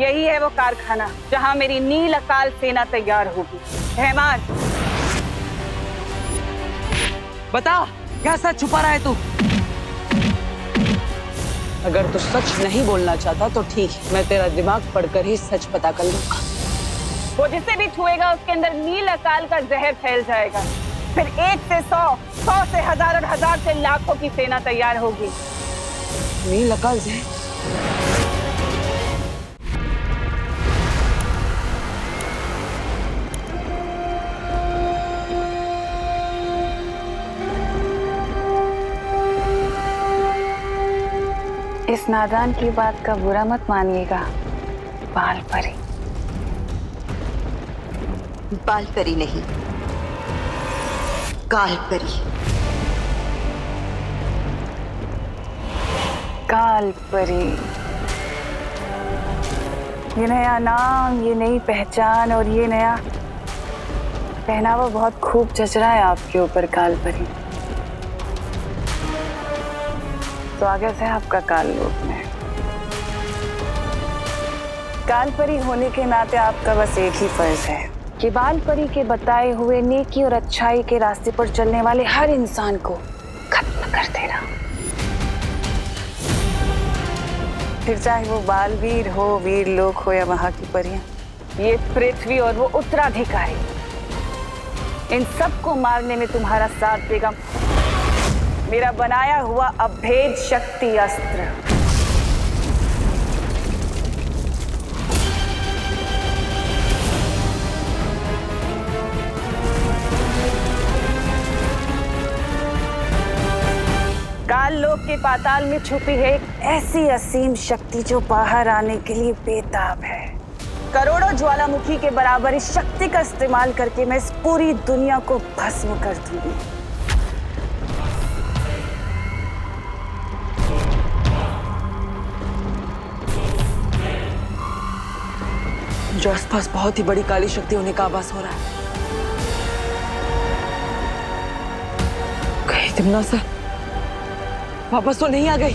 यही है वो कारखाना जहां मेरी नील अकाल सेना तैयार होगी। रहमान, बता, क्या सच छुपा रहा है तू? अगर तू सच नहीं बोलना चाहता तो ठीक है, मैं तेरा दिमाग पढ़कर ही सच पता कर लूंगा। वो जिसे भी छुएगा उसके अंदर नील अकाल का जहर फैल जाएगा। फिर 1 से 100, 100 से 1000 और 1000 से लाखों की सेना तैयार होगी। नील अकाल जहर? इस नादान की बात का बुरा मत मानिएगा। बाल परी। बाल परी नहीं, काल परी। काल परी। ये नया नाम, ये नई पहचान और ये नया पहनावा बहुत खूब जच रहा है आपके ऊपर काल परी। स्वागत है आपका काल लोक में। काल परी होने के नाते आपका बस एक ही फर्ज है कि बाल परी के बताए हुए नेकी और अच्छाई के रास्ते पर चलने वाले हर इंसान को खत्म कर देना। फिर चाहे वो बालवीर हो, वीर लोक हो या वहां की परियां, ये पृथ्वी और वो उत्तराधिकारी, इन सबको मारने में तुम्हारा साथ देगा मेरा बनाया हुआ अभेद शक्ति अस्त्र। काल लोक के पाताल में छुपी है एक ऐसी असीम शक्ति जो बाहर आने के लिए बेताब है। करोड़ों ज्वालामुखी के बराबर इस शक्ति का इस्तेमाल करके मैं इस पूरी दुनिया को भस्म कर दूंगी। जो आसपास बहुत ही बड़ी काली शक्ति होने का आभास हो रहा है। कहीं तिमना से वापस तो नहीं आ गई?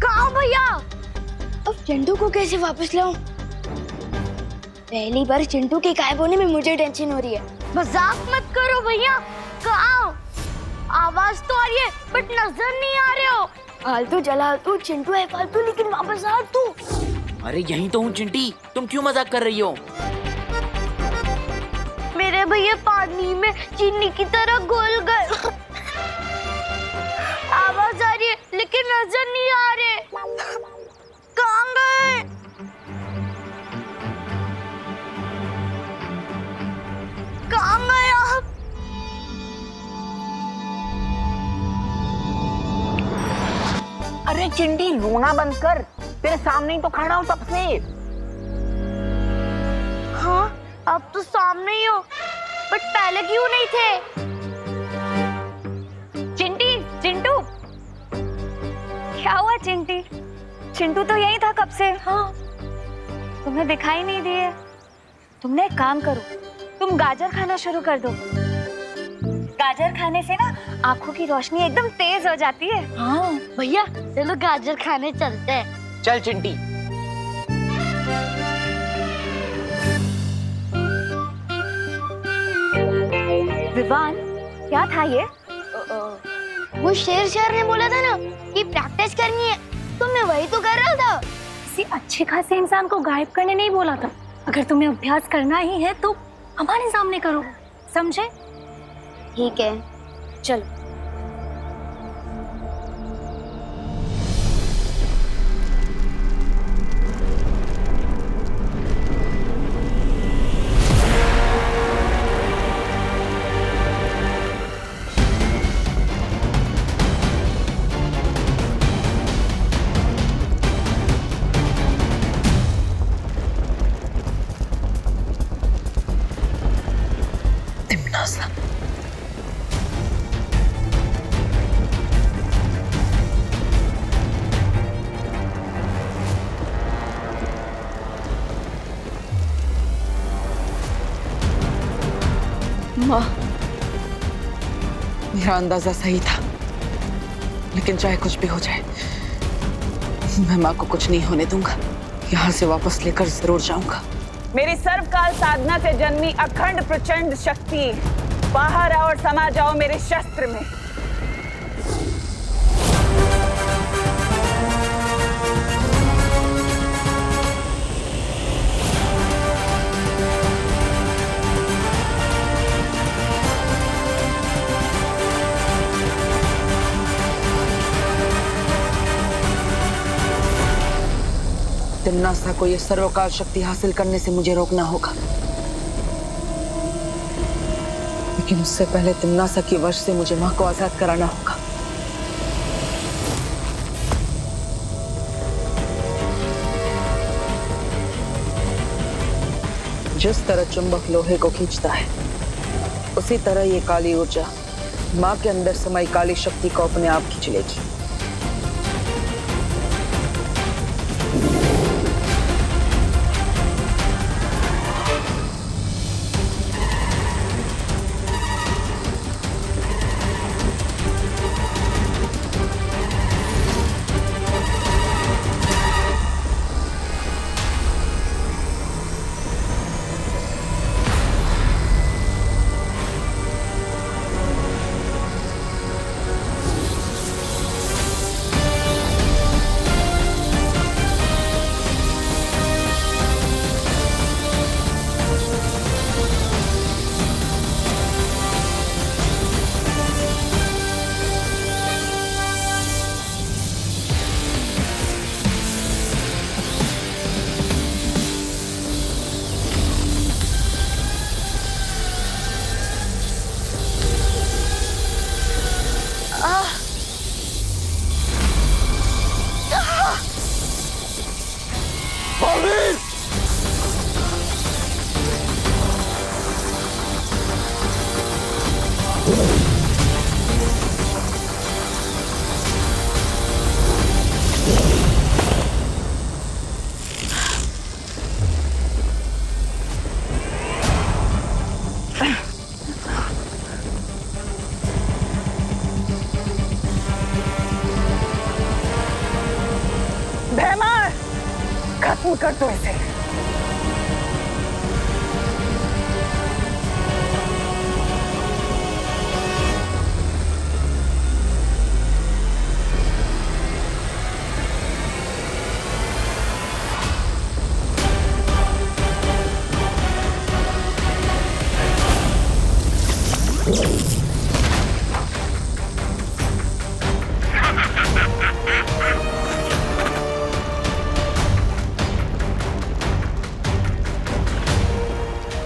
कहाँ भैया? अब चिंटू को कैसे वापस लाऊं? पहली बार चिंटू के गायब होने में मुझे टेंशन हो रही है। मजाक मत करो भैया। कहाँ? आवाज तो आ रही है बट नजर नहीं आ रहे हो। फालतू जला तू, चिंटू है फालतू, लेकिन वापस आ तू। अरे यहीं तो हूँ चिंटी, तुम क्यों मजाक कर रही हो? मेरे भैया पानी में चीनी की तरह घुल गए। आवाज आ रही है लेकिन नजर नहीं आ रहे। कहाँ गए? कहाँ गए आप? अरे चिंटी, रोना बंद कर, तेरे सामने ही तो खड़ा हूँ तब से। हाँ, अब तो सामने ही हो, बट पहले क्यों नहीं थे? चिंटी, चिंटू, क्या हुआ चिंटी? चिंटू तो यही था कब से। हाँ, तुम्हें दिखाई नहीं दिए। तुमने एक काम करो, तुम गाजर खाना शुरू कर दो। गाजर खाने से ना आंखों की रोशनी एकदम तेज हो जाती है। हाँ भैया, चलो गाजर खाने चलते हैं। चल चिंटी। विवान, क्या था ये? वो शेर ने बोला था ना कि प्रैक्टिस करनी है, तो मैं वही तो कर रहा था। किसी अच्छे खासे इंसान को गायब करने नहीं बोला था। अगर तुम्हें अभ्यास करना ही है तो हमारे सामने करो, समझे? ठीक है, चलो। माँ, मेरा अंदाजा सही था, लेकिन चाहे कुछ भी हो जाए, मैं माँ को कुछ नहीं होने दूंगा। यहाँ से वापस लेकर जरूर जाऊंगा। मेरी सर्वकाल साधना से जन्मी अखंड प्रचंड शक्ति, बाहर आओ और समा जाओ मेरे शस्त्र में। तिम्नासा को यह सर्वकाल शक्ति हासिल करने से मुझे रोकना होगा, लेकिन उससे पहले तिम्नासा की वश से मुझे मां को आजाद कराना होगा। जिस तरह चुंबक लोहे को खींचता है, उसी तरह ये काली ऊर्जा मां के अंदर समाई काली शक्ति को अपने आप खींच लेगी। भैमार, खत्म कर दो इसे।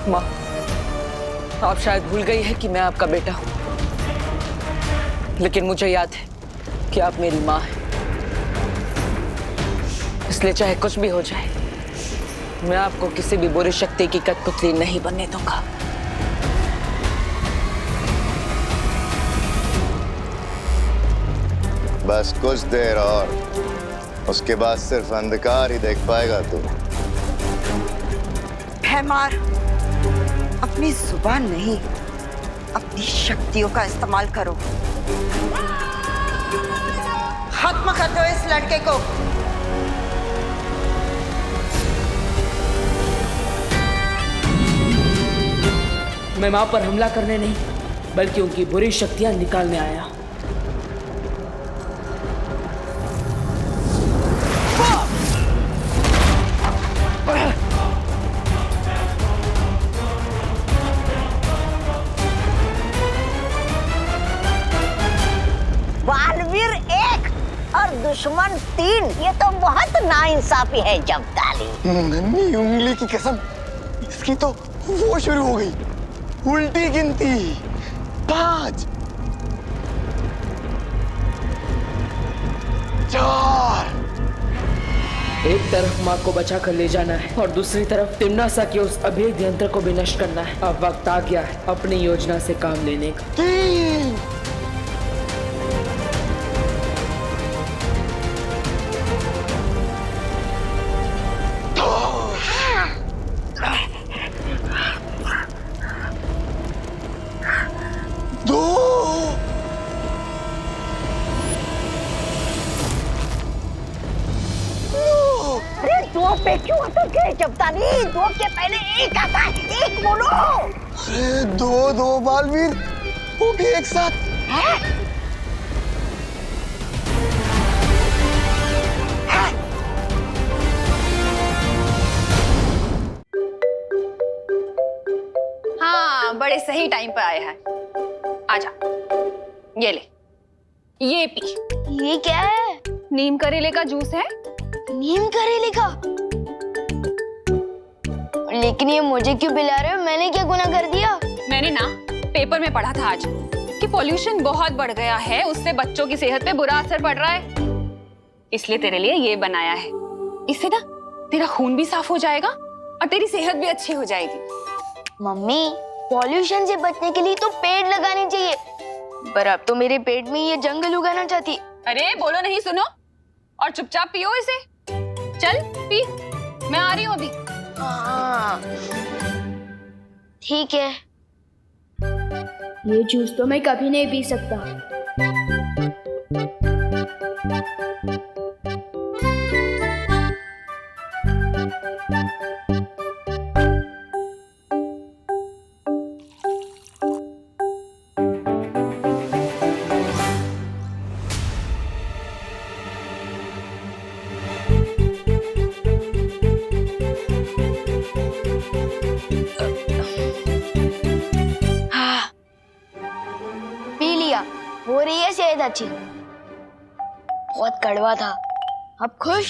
माँ, आप शायद भूल गई है कि मैं आपका बेटा हूं, लेकिन मुझे याद है कि आप मेरी माँ हैं। इसलिए चाहे कुछ भी हो जाए, मैं आपको किसी भी बुरी शक्ति की कठपुतली नहीं बनने दूंगा। बस कुछ देर और, उसके बाद सिर्फ अंधकार ही देख पाएगा तू। भैमार, अपनी जुबान नहीं, अपनी शक्तियों का इस्तेमाल करो। खत्म कर दो इस लड़के को। मैं मां पर हमला करने नहीं, बल्कि उनकी बुरी शक्तियां निकालने आया। बालवीर 1 और दुश्मन 3, ये तो बहुत नाइंसाफी है जब्ताली। नन्ही उंगली की कसम, इसकी तो वो शुरू हो गई, उल्टी गिनती। 5 4। एक तरफ माँ को बचा कर ले जाना है और दूसरी तरफ तिम्नासा के उस अभेद्य यंत्र को भी नष्ट करना है। अब वक्त आ गया है अपनी योजना से काम लेने का। 3 2 जपता नहीं, दो के पहले एक आता है, एक बोलो। अरे दो बालवीर, वो भी एक साथ। हाँ, बड़े सही टाइम पर आए हैं। आजा, ये ले, ये पी। ये क्या है? नीम करेले का जूस है। नीम करेले का? लेकिन ये मुझे क्यों पिला रहे हो? मैंने क्या गुनाह कर दिया? मैंने ना पेपर में पढ़ा था आज कि पोल्यूशन बहुत बढ़ गया है, उससे बच्चों की सेहत पे बुरा असर पड़ रहा है, इसलिए तेरे लिए ये बनाया है। इससे ना तेरा खून भी साफ हो जाएगा और तेरी सेहत भी अच्छी हो जाएगी। मम्मी, पॉल्यूशन से बचने के लिए तो पेड़ लगाने चाहिए, पर अब तो मेरे पेट में ये जंगल उगाना चाहती। अरे बोलो नहीं, सुनो और चुपचाप पियो इसे। चल पी, मैं आ रही हूँ अभी। हाँ, ठीक है। ये जूस तो मैं कभी नहीं पी सकता। हो रही है सेहत अच्छी। बहुत कड़वा था, अब खुश?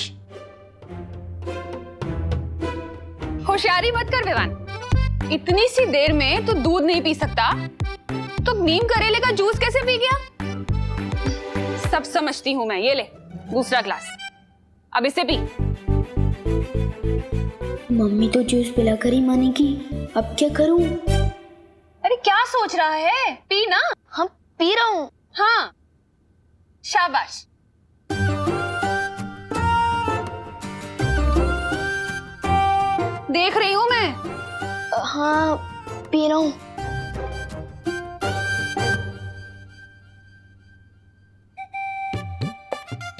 होशियारी मत कर विवान, इतनी सी देर में तू दूध नहीं पी सकता तो नीम करेले का जूस कैसे पी गया? सब समझती हूँ मैं। ये ले दूसरा ग्लास, अब इसे पी। मम्मी तो जूस पिलाकर ही मानेगी, अब क्या करूं? अरे क्या सोच रहा है, पी ना। हम पी रहा हूँ। हाँ, शाबाश। देख रही हूँ मैं। हाँ, पी रहा हूँ।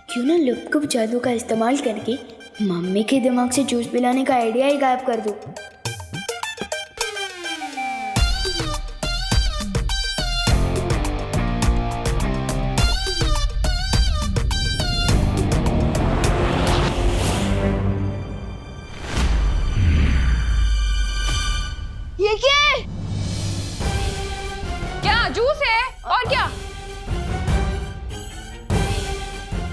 क्यों ना लुप्त जादू का इस्तेमाल करके मम्मी के दिमाग से जूस पिलाने का आइडिया ही गायब कर दूं। ये क्या है? क्या जूस है? और क्या?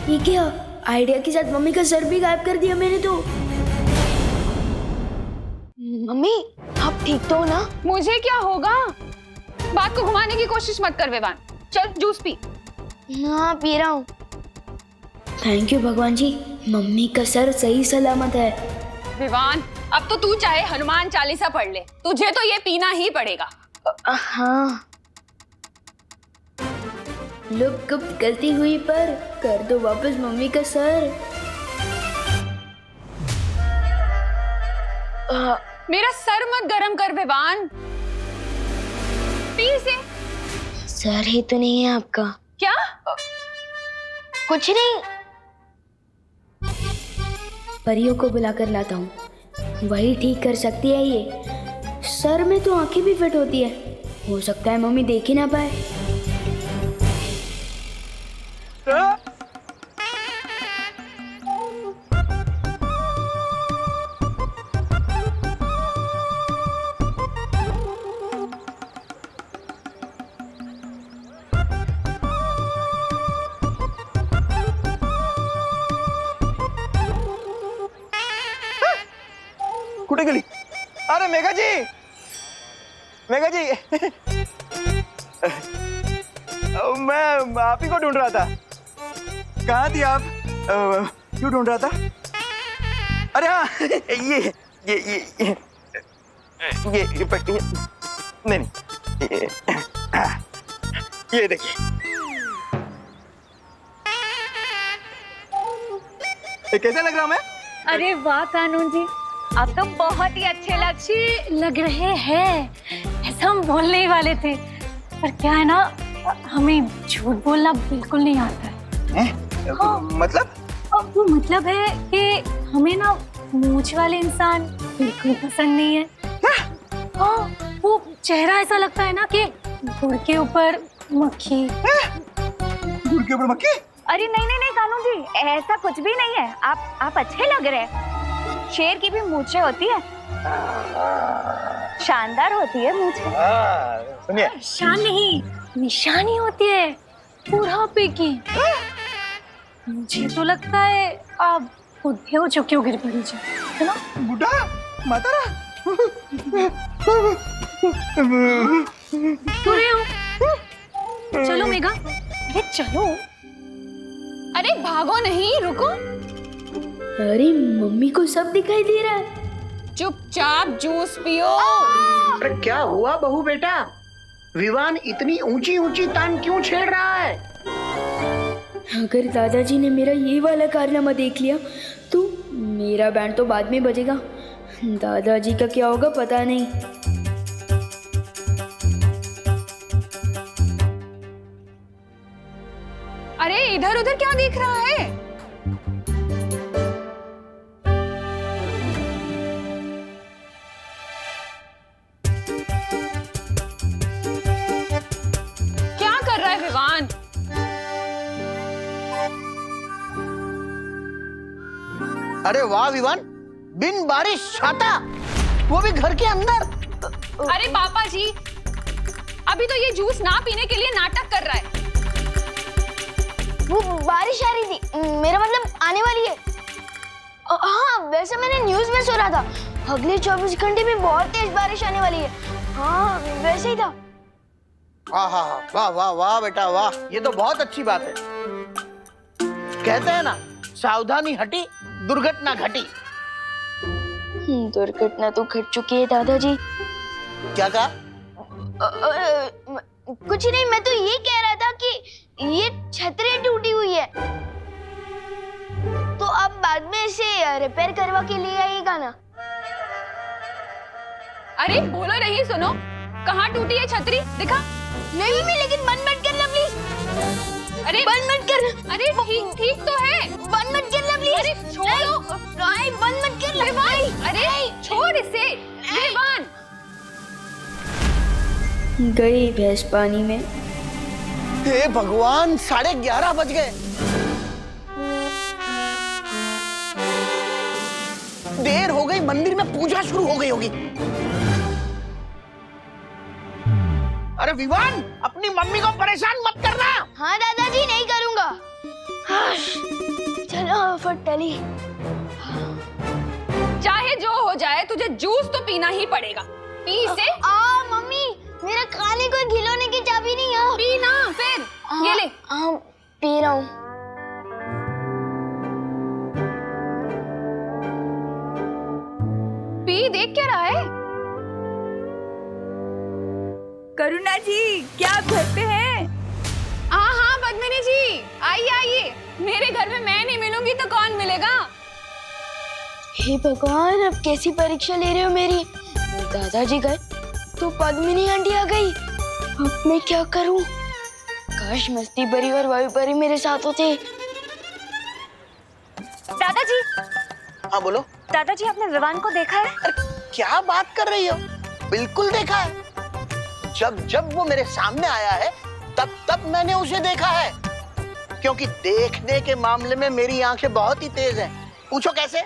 ये क्या? आइडिया के साथ मम्मी का सर भी गायब कर दिया मैंने तो। मम्मी, आप ठीक तो हो ना? मुझे क्या होगा? बात को घुमाने की कोशिश मत कर विवान, चल जूस पी। हाँ, पी रहा हूँ। थैंक यू भगवान जी, मम्मी का सर सही सलामत है। विवान, अब तो तू चाहे हनुमान चालीसा पढ़ ले, तुझे तो ये पीना ही पड़ेगा। हाँ, लुक गुप्त गलती हुई पर कर दो वापस मम्मी का सर। मेरा सर मत गरम कर विवान, पी इसे। सर ही तो नहीं है आपका? क्या? कुछ नहीं, परियों को बुलाकर लाता हूँ, वही ठीक कर सकती है ये। सर में तो आंखें भी फिट होती है, हो सकता है मम्मी देख ही ना पाए। कुठे गेली? अरे मेघा जी, मेघा जी, मैं आप ही को ढूंढ रहा था। कहाँ थी आप? क्यों ढूंढ रहा था? अरे हाँ, ये नहीं, ये देखिए। कैसा लग रहा मैं? अरे वाह कानून जी, आप तो बहुत ही अच्छे लग रहे हैं। ऐसा हम बोलने ही वाले थे, पर क्या है ना, हमें झूठ बोलना बिल्कुल नहीं आता है। मतलब? अब वो मतलब है कि हमें ना मूंछ वाले इंसान बिल्कुल पसंद नहीं है। हाँ, वो चेहरा ऐसा लगता है ना कि गुड़ के ऊपर मक्खी। गुड़ के ऊपर मक्खी? अरे नहीं नहीं नहीं कानू जी, ऐसा कुछ भी नहीं है। आप अच्छे लग रहे हैं। शेर की भी मूछें होती है, शानदार होती है मूछें। सुनिए, शान नहीं, निशानी होती है बुढ़ापे की। मुझे तो लगता है आप बुढ़े हो चुके हो गिर पड़ी जी, है ना? बुढ़ा मातारा बुरे हो। चलो मेघा, अरे चलो। अरे भागो नहीं, रुको। अरे मम्मी को सब दिखाई दे रहा है। चुपचाप जूस पियो। अरे क्या हुआ बहू बेटा? विवान इतनी ऊंची ऊंची तान क्यों छेड़ रहा है? अगर दादाजी ने मेरा ये वाला कारनामा देख लिया तो मेरा बैंड तो बाद में बजेगा। दादाजी का क्या होगा पता नहीं। अरे इधर उधर क्या देख रहा है? क्या कर रहा है विवान? अरे वाह विवान, बिन बारिश छाता, वो भी घर के अंदर। अरे पापा जी, अभी तो ये जूस ना पीने के लिए नाटक कर रहा है। वो बारिश आ रही थी, मेरा मतलब आने वाली है। हाँ, वैसे मैंने न्यूज़ में सुना था अगले 24 घंटे में बहुत तेज बारिश आने वाली है। हाँ, वैसे ही था। वाह वाह वाह बेटा वाह, ये तो बहुत अच्छी बात है। कहते हैं ना, सावधानी हटी दुर्घटना घटी। दुर्घटना तो घट चुकी है दादाजी। क्या कहा? कुछ नहीं, मैं तो ये कह रहा था कि ये छतरी टूटी हुई है, तो अब बाद में इसे रिपेयर करवा के लिए आइएगा ना। अरे बोलो नहीं, सुनो, कहाँ टूटी है छतरी? दिखा। नहीं मैं, लेकिन बंद मत करना प्लीज। अरे बंद मत करना। अरे ठीक तो है। बंद मत करना प्लीज। अरे छोड़ो। नहीं, बंद मत करना। अरे छोड़ इसे। विवान गई भैंस पानी में। हे भगवान, 11:30 बज गए। देर हो गई, मंदिर में पूजा शुरू हो गई होगी। अरे विवान, अपनी मम्मी को परेशान मत करना। हाँ दादाजी, नहीं करूंगा। चलो फटली। चाहे जो हो जाए, तुझे जूस तो पीना ही पड़ेगा। पी इसे। मम्मी, मेरा खाने को खिलौने की चाबी नहीं है। पी ना फिर। ये ले। पी रहा हूँ। पी, देख क्या रहा है? करुणा जी, क्या आप घर पे हैं? हाँ पद्मिनी जी, आइए आइए। मेरे घर में मैं नहीं मिलूंगी तो कौन मिलेगा? हे भगवान, अब कैसी परीक्षा ले रहे हो मेरी? दादाजी गए तो पद्मिनी आंटी आ गई। अब मैं क्या करूं? काश मस्ती परी और वायु परी मेरे साथ होते। दादाजी। हाँ बोलो। दादाजी, आपने विवान को देखा है? अरे क्या बात कर रही हो? बिल्कुल देखा है। जब वो मेरे सामने आया है तब मैंने उसे देखा है, क्योंकि देखने के मामले में मेरी आंखें बहुत ही तेज हैं। पूछो कैसे?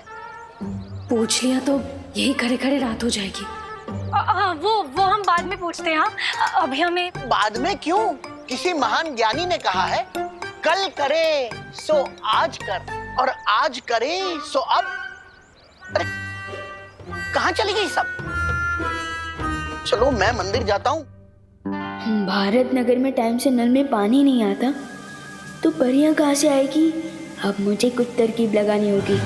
पूछ लिया तो यही खड़े खड़े रात हो जाएगी। वो हम बाद में पूछते हैं। हाँ, अभी हमें। बाद में क्यों? किसी महान ज्ञानी ने कहा है, कल करे सो आज कर और आज करे सो अब। अरे कहाँ चली गई सब? चलो मैं मंदिर जाता हूँ। भारत नगर में टाइम से नल में पानी नहीं आता तो परियां कहाँ से आएगी? अब मुझे कुछ तरकीब लगानी होगी।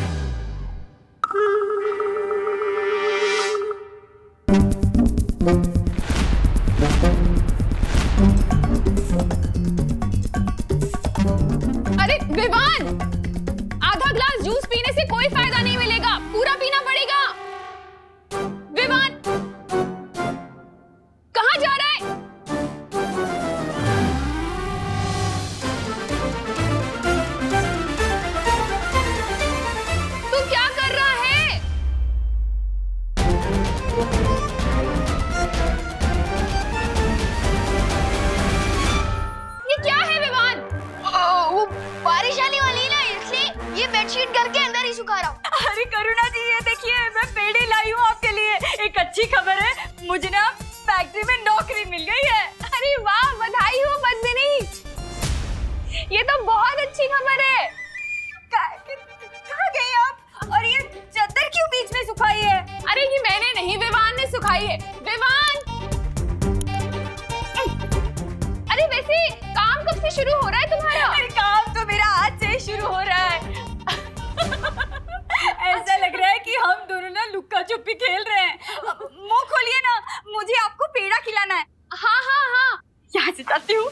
अरे विवान, आधा ग्लास जूस पीने से कोई फायदा नहीं मिलेगा, पूरा पीना पड़ेगा। विवान, कहाँ जा रहा है? अच्छी खबर है, मुझे ना फैक्ट्री में नौकरी मिल गई है। अरे वाह, बधाई हो पद्मिनी, ये तो बहुत अच्छी खबर है। कहाँ गई आप? और ये चादर क्यों बीच में सुखाई है? अरे ये मैंने नहीं, विवान ने सुखाई है। विवान, अरे वैसे काम कब से शुरू हो रहा है तुम्हारा? अरे काम तो मेरा आज से शुरू हो रहा है। ऐसा लग रहा है कि हम दोनों ना लुक्का छुपी खेल रहे हैं। मुंह खोलिए ना, मुझे आपको पेड़ा खिलाना है। हाँ हाँ हाँ, यहाँ से जाती हूँ।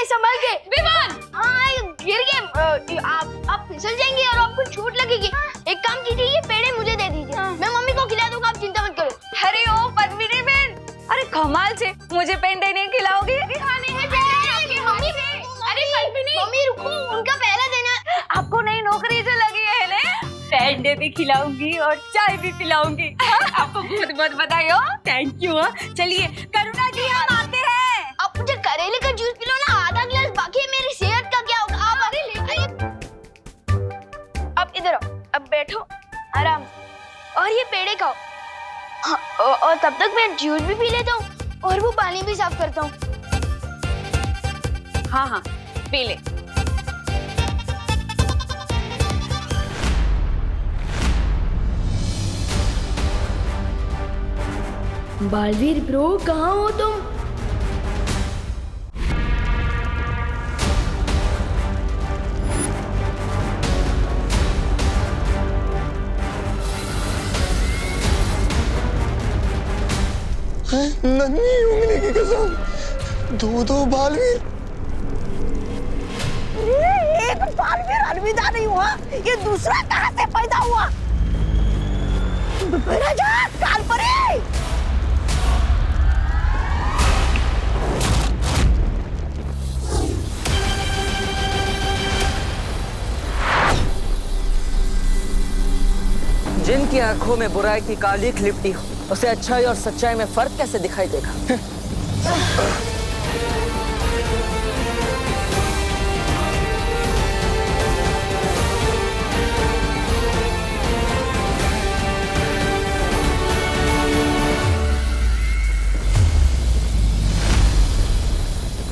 संभल के विवान। हाँ, गिर गए। आप फिसल जाएंगे और आपको चोट लगेगी। एक काम कीजिए, ये पेड़े मुझे दे दीजिए, मैं मम्मी को खिला दूंगा, आप चिंता मत करो। अरे ओ पद्मिनी बहन, अरे कमाल से मुझे पेंडे नहीं खिलाओगे? खाने हैं पेड़े आपके मम्मी। अरे पद्मिनी, मम्मी रुको, उनका पहला देना। आपको नई नौकरी जो लगी है ना, पेंडे भी खिलाऊंगी और चाय भी पिलाऊंगी। आपको बहुत बहुत बधाई हो। Thank you. चलिए करुणा जी, हम आते हैं। आप मुझे करेले का जूस पिलो ना, आधा गिलास बाकी है, मेरी सेहत का क्या होगा? आप अरे आप इधर आओ, अब बैठो आराम और ये पेड़े खाओ। हाँ, और तब तक मैं जूस भी पी लेता हूँ और वो पानी भी साफ करता हूँ। हाँ हाँ पी ले। बालवीर ब्रो, कहाँ हो तुम? नन्ही उंगली की कसम, दो बालवीर। एक बालवीर अलविदा नहीं हुआ, ये दूसरा कहाँ से पैदा हुआ? राजा कालपरी, जिनकी आंखों में बुराई की कालीख लिपटी हो, उसे अच्छाई और सच्चाई में फर्क कैसे दिखाई देगा?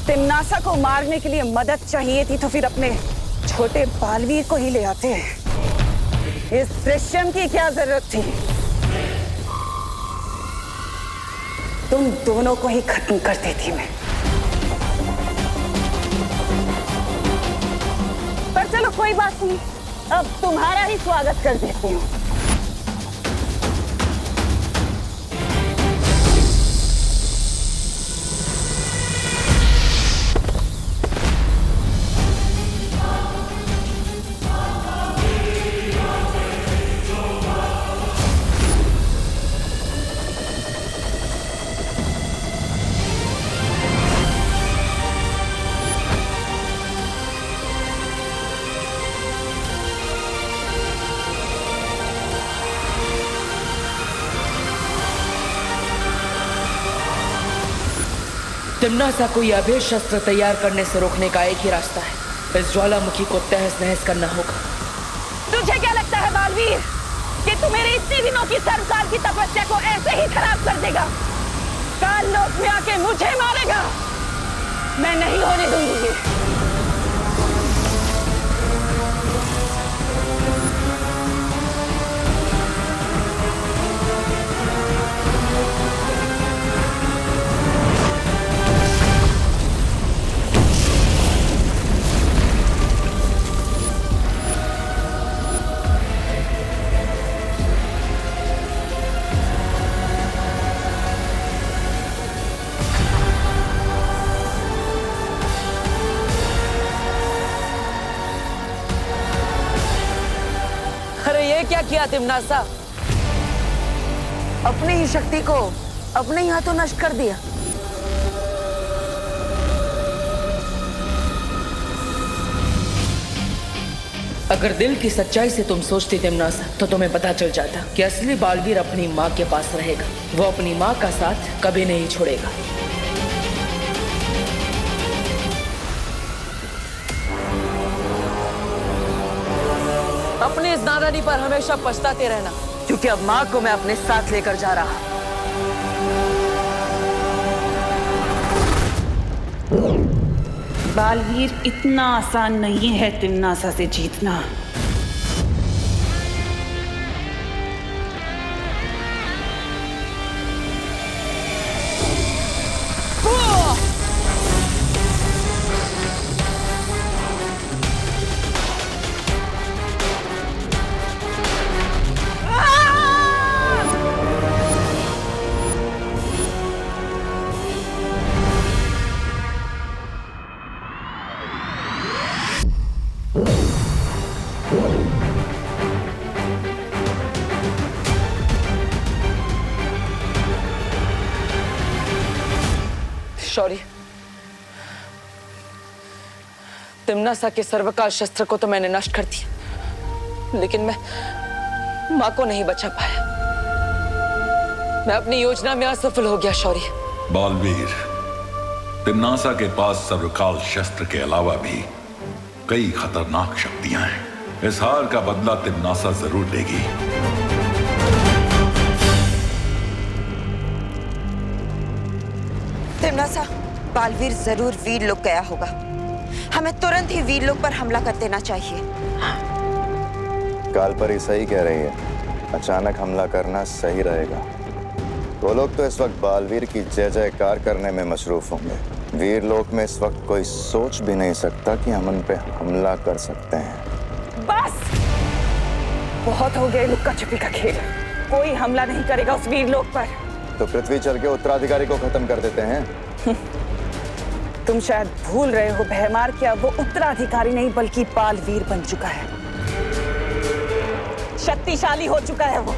तिम्नासा को मारने के लिए मदद चाहिए थी तो फिर अपने छोटे बालवीर को ही ले आते। इस दृश्यम की क्या जरूरत थी? तुम दोनों को ही खत्म कर देती मैं। पर चलो कोई बात नहीं, अब तुम्हारा ही स्वागत कर देती हूँ। तिम्नासा को यह अभेद शस्त्र तैयार करने से रोकने का एक ही रास्ता है, इस ज्वालामुखी को तहस नहस करना होगा। तुझे क्या लगता है बालवीर कि तू मेरी इतने दिनों की सरकार की तपस्या को ऐसे ही खराब कर देगा? काल लोक में आके मुझे मारेगा? मैं नहीं होने दूंगी ये। क्या किया तिम्नासा? अपनी ही शक्ति को अपने ही हाथों नष्ट कर दिया। अगर दिल की सच्चाई से तुम सोचती तिम्नासा, तो तुम्हें पता चल जाता कि असली बालवीर अपनी माँ के पास रहेगा। वो अपनी माँ का साथ कभी नहीं छोड़ेगा। नादानी पर हमेशा पछताते रहना, क्योंकि अब माँ को मैं अपने साथ लेकर जा रहा हूं। बालवीर, इतना आसान नहीं है तिम्नासा से जीतना। शौर्य, तिम्नासा के सर्वकाल शस्त्र को तो मैंने नष्ट कर दिया, लेकिन मैं मां को नहीं बचा पाया। मैं अपनी योजना में असफल हो गया शौर्य। बालवीर, तिम्नासा के पास सर्वकाल शस्त्र के अलावा भी कई खतरनाक शक्तियां हैं। इस हार का बदला तिम्नासा जरूर लेगी। तिम्नासा, बालवीर जरूर वीर लोक गया होगा। हमें तुरंत ही वीर लोक पर हमला कर देना चाहिए। कालपरी सही कह रही है, अचानक हमला करना सही रहेगा। वो लोग तो इस वक्त बालवीर की जय जयकार करने में मशरूफ होंगे। वीर लोक में इस वक्त कोई सोच भी नहीं सकता कि हम उन पे हमला कर सकते हैं। बस बहुत हो गया लुक्का छुपी का खेल। कोई हमला नहीं करेगा उस वीर लोक पर। तो पृथ्वी चल के उत्तराधिकारी को खत्म कर देते हैं। तुम शायद भूल रहे हो भयमार, क्या वो उत्तराधिकारी नहीं बल्कि बालवीर बन चुका है। शक्तिशाली हो चुका है वो।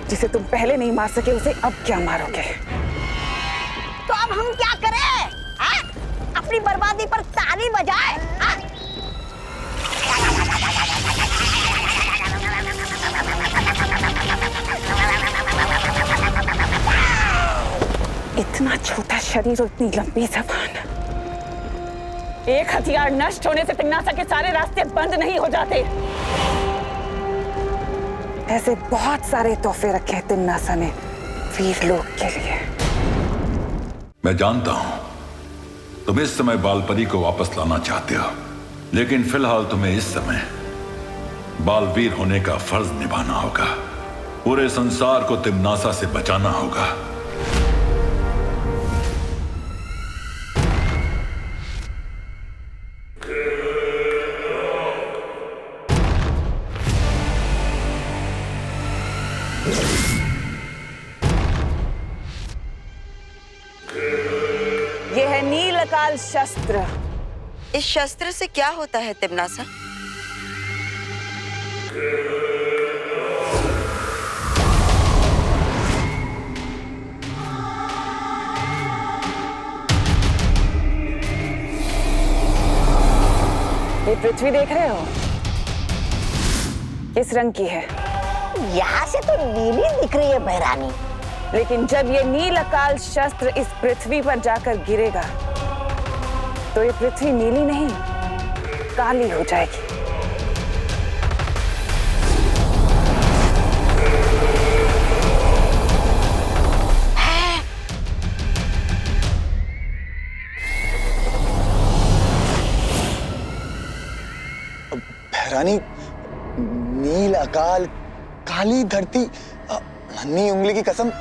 जिसे तुम पहले नहीं मार सके उसे अब क्या मारोगे? तो अब हम क्या करें? हाँ? अपनी बर्बादी पर ताली बजाए? हाँ? इतना छोटा शरीर और इतनी लंबी जबान। एक हथियार नष्ट होने से तिम्नासा के सारे रास्ते बंद नहीं हो जाते। ऐसे बहुत सारे तोहफे रखे हैं तिम्नासा ने वीर लोक के लिए। मैं जानता हूं तुम इस समय बालपरी को वापस लाना चाहते हो, लेकिन फिलहाल तुम्हें इस समय बालवीर होने का फर्ज निभाना होगा। पूरे संसार को तिम्नासा से बचाना होगा। यह है नीलकाल शस्त्र। इस शस्त्र से क्या होता है तिम्नासा? ये पृथ्वी देख रहे हो? किस रंग की है? यहाँ से तो नीली दिख रही है बहरानी। लेकिन जब ये नीलकाल शस्त्र इस पृथ्वी पर जाकर गिरेगा तो ये पृथ्वी नीली नहीं काली हो जाएगी। बहरानी, नील अकाल, काली धरती, नन्ही उंगली की कसम,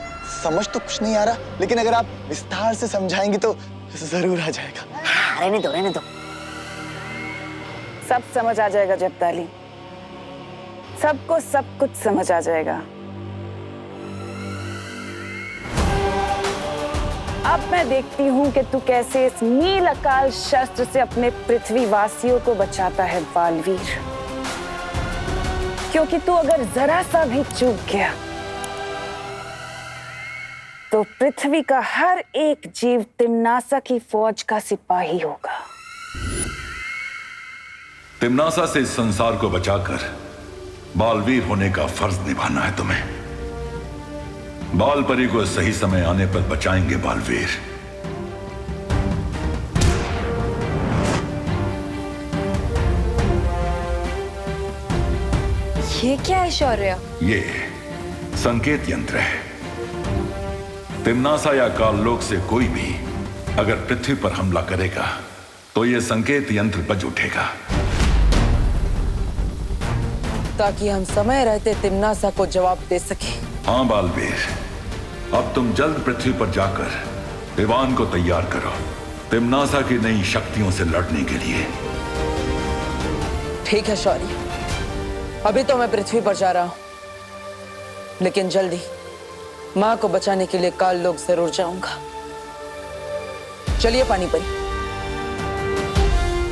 समझ तो कुछ नहीं आ रहा, लेकिन अगर आप विस्तार से समझाएंगी तो जरूर आ जाएगा। हाँ, रहने दो रहने दो। सब समझ आ जाएगा जब्ताली, सबको सब कुछ समझ आ जाएगा। अब मैं देखती हूँ कि तू कैसे इस नील अकाल शस्त्र से अपने पृथ्वी वासियों को बचाता है बालवीर। क्योंकि तू अगर जरा सा भी चूक गया तो पृथ्वी का हर एक जीव तिम्नासा की फौज का सिपाही होगा। तिम्नासा से इस संसार को बचाकर बालवीर होने का फर्ज निभाना है तुम्हें। बालपरी को सही समय आने पर बचाएंगे बालवीर। ये क्या है शौर्य? ये संकेत यंत्र है। तिम्नासा या काललोक से कोई भी अगर पृथ्वी पर हमला करेगा तो ये संकेत यंत्र बज उठेगा, ताकि हम समय रहते तिम्नासा को जवाब दे सके। हाँ बालवीर, अब तुम जल्द पृथ्वी पर जाकर विवान को तैयार करो तिम्नासा की नई शक्तियों से लड़ने के लिए। ठीक है शौर्य, अभी तो मैं पृथ्वी पर जा रहा हूं, लेकिन जल्दी मां को बचाने के लिए काललोक जरूर जाऊंगा। चलिए पानीपरी।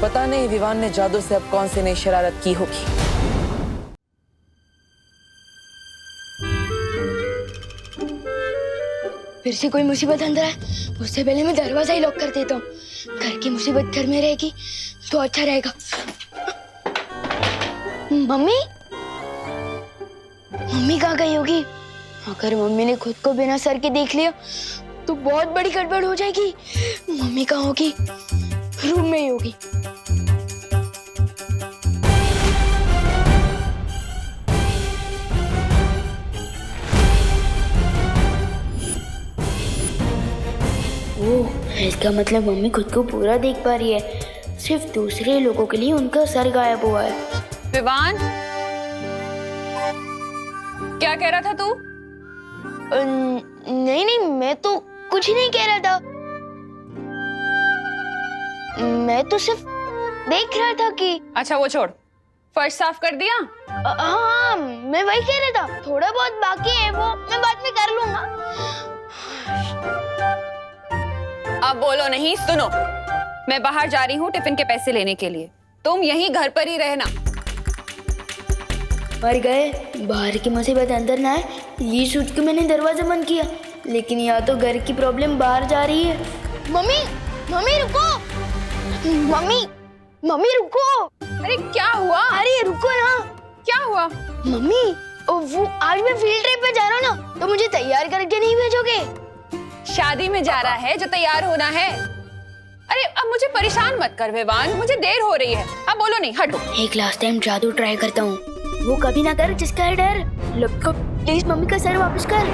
पता नहीं विवान ने जादू से अब कौन सी नई शरारत की होगी। फिर से कोई मुसीबत अंदर है, उससे पहले मैं दरवाजा ही लॉक कर देता हूँ। घर की मुसीबत घर में रहेगी तो अच्छा रहेगा। मम्मी, मम्मी कहाँ गई होगी? अगर मम्मी ने खुद को बिना सर के देख लिया तो बहुत बड़ी गड़बड़ हो जाएगी। मम्मी कहाँ होगी? रूम में ही होगी। ओह, इसका मतलब मम्मी खुद को पूरा देख पा रही है, सिर्फ दूसरे लोगों के लिए उनका सर गायब हुआ है। विवान, क्या कह रहा था तू? नहीं नहीं, मैं तो कुछ नहीं कह रहा था। मैं तो सिर्फ देख रहा था कि। अच्छा वो छोड़, फर्श साफ कर दिया? हाँ, मैं वही कह रहा था, थोड़ा बहुत बाकी है, वो मैं बाद में कर लूंगा। अब बोलो नहीं, सुनो, मैं बाहर जा रही हूँ टिफिन के पैसे लेने के लिए, तुम यहीं घर पर ही रहना। मर गए, बाहर की मुसीबत अंदर ना है, ये सोच के मैंने दरवाजा बंद किया, लेकिन यहाँ तो घर की प्रॉब्लम बाहर जा रही है। मम्मी, मम्मी रुको, मम्मी, मम्मी रुको। अरे क्या हुआ? अरे रुको ना। क्या हुआ? मम्मी, वो आज मैं फील्ड ट्रिप पे जा रहा हूँ ना, तो मुझे तैयार करके नहीं भेजोगे? शादी में जा रहा है जो तैयार होना है। अरे अब मुझे परेशान मत कर विवान, मुझे देर हो रही है। अब बोलो नहीं, हटो। एक लास्ट टाइम जादू ट्राई करता हूँ, वो कभी ना कर जिसका है डर। लपको प्लीज, मम्मी का सर वापस कर।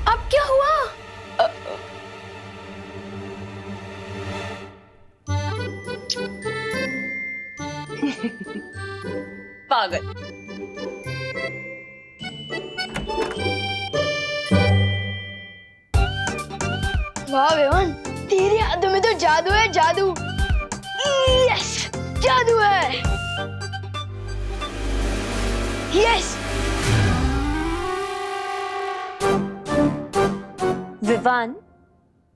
अब क्या हुआ? पागल। वाह विवान, तेरे हाथों में तो जादू है, जादू। यस, जादू है। यस। विवान,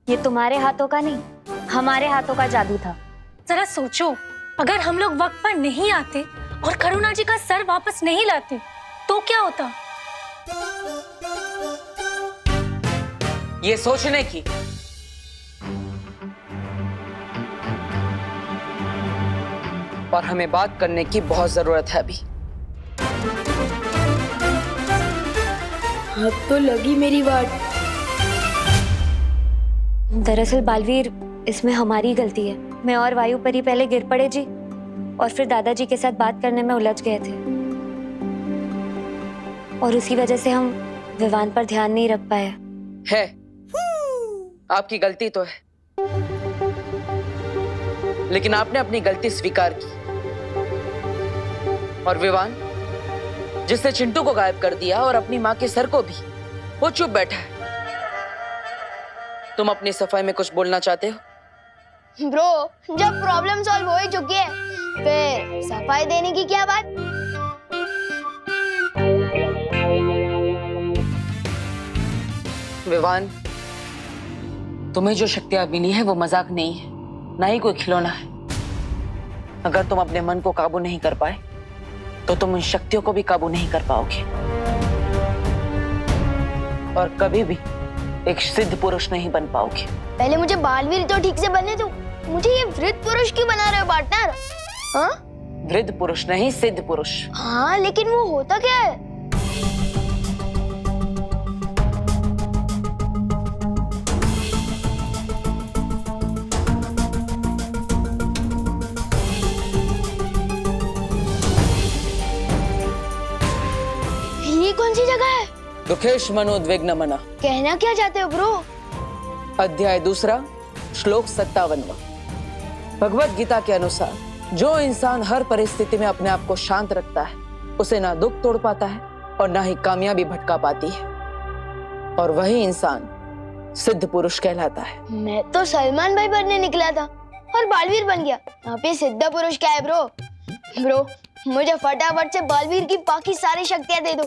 ये तुम्हारे हाथों का नहीं, हमारे हाथों का जादू था। जरा सोचो, अगर हम लोग वक्त पर नहीं आते और करुणा जी का सर वापस नहीं लाते तो क्या होता? ये सोचने की और हमें बात करने की बहुत जरूरत है अभी। अब तो लगी मेरी बात। दरअसल बालवीर, इसमें हमारी गलती है। मैं और वायु परी पहले गिर पड़े जी, और फिर दादाजी के साथ बात करने में उलझ गए थे, और उसी वजह से हम विवान पर ध्यान नहीं रख पाए। है, आपकी गलती तो है, लेकिन आपने अपनी गलती स्वीकार की। और विवान, जिसने चिंटू को गायब कर दिया और अपनी माँ के सर को भी, वो चुप बैठा है। तुम अपनी सफाई में कुछ बोलना चाहते हो? ब्रो, जब प्रॉब्लम सॉल्व हो ही चुकी है, फिर सफाई देने की क्या बात? विवान, तुम्हें जो शक्तियां मिली है वो मजाक नहीं है, ना ही कोई खिलौना है। अगर तुम अपने मन को काबू नहीं कर पाए तो तुम उन शक्तियों को भी काबू नहीं कर पाओगे, और कभी भी एक सिद्ध पुरुष नहीं बन पाओगे। पहले मुझे बालवीर तो ठीक से बनने दो, मुझे ये वृद्ध पुरुष क्यों बना रहे हो पार्टनर? हाँ? वृद्ध पुरुष नहीं, सिद्ध पुरुष। हाँ, लेकिन वो होता क्या है? दुखेश मनोद्विग्न मना। कहना क्या चाहते हो ब्रो? अध्याय 2 श्लोक 57। भगवत गीता के अनुसार जो इंसान हर परिस्थिति में अपने आप को शांत रखता है उसे ना दुख तोड़ पाता है और ना ही कामयाबी भटका पाती है, और वही इंसान सिद्ध पुरुष कहलाता है। मैं तो सलमान भाई बनने निकला था और बालवीर बन गया। यहाँ पे सिद्ध पुरुष क्या है ब्रो? ब्रो मुझे फटाफट से बालवीर की बाकी सारी शक्तियां दे दो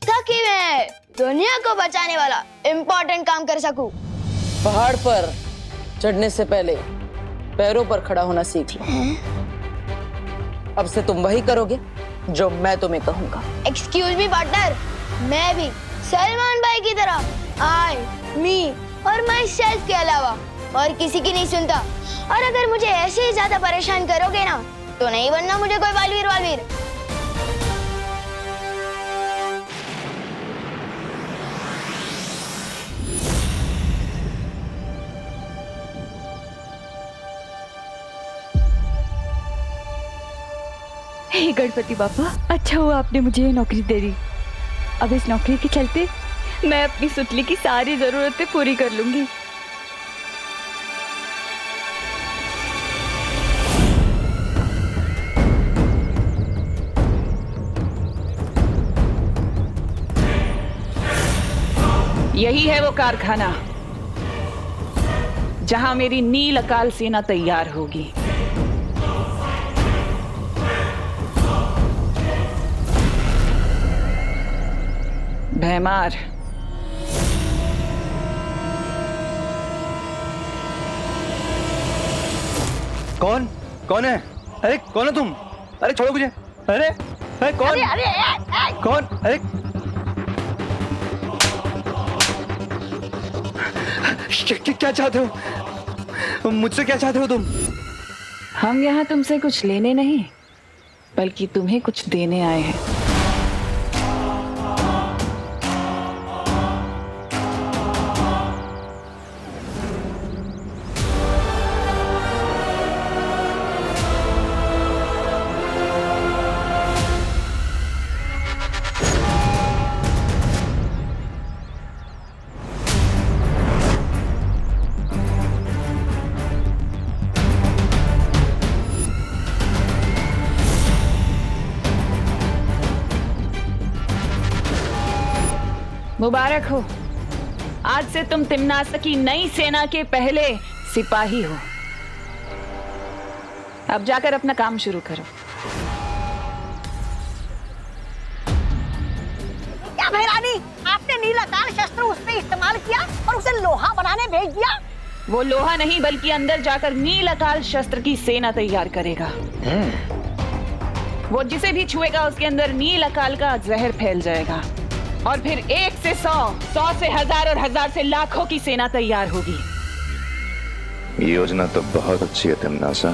ताकि मैं दुनिया को बचाने वाला इम्पोर्टेंट काम कर सकूं। पहाड़ पर चढ़ने से पहले पैरों पर खड़ा होना सीख लो। अब से तुम वही करोगे जो मैं तुम्हें कहूंगा। एक्सक्यूज मी पार्टनर, मैं भी सलमान भाई की तरह आई, मी और माई सेल्फ के अलावा और किसी की नहीं सुनता। और अगर मुझे ऐसे ही ज्यादा परेशान करोगे ना तो नहीं बनना मुझे कोई बालवीर वालवीर। हे गणपति बापा, अच्छा हुआ आपने मुझे ये नौकरी दे दी। अब इस नौकरी के चलते मैं अपनी सुतली की सारी जरूरतें पूरी कर लूंगी। यही है वो कारखाना जहां मेरी नील अकाल सेना तैयार होगी। भैमार, कौन कौन है? अरे कौन है तुम? अरे छोड़ो मुझे। अरे कौन? अरे कौन? अरे क्या चाहते हो? मुझसे क्या चाहते हो तुम? हम यहाँ तुमसे कुछ लेने नहीं बल्कि तुम्हें कुछ देने आए हैं। मुबारक हो, आज से तुम तिम्नासा की नई सेना के पहले सिपाही हो। अब जाकर अपना काम शुरू करो। क्या भैरानी, आपने नीला काल शस्त्र उस पे इस्तेमाल किया और उसे लोहा बनाने भेज दिया? वो लोहा नहीं बल्कि अंदर जाकर नील अकाल शस्त्र की सेना तैयार करेगा। वो जिसे भी छुएगा उसके अंदर नील अकाल का जहर फैल जाएगा और फिर 1 से 100, 100 से 1000 और 1000 से लाखों की सेना तैयार होगी। ये योजना तो बहुत अच्छी है तिम्नासा,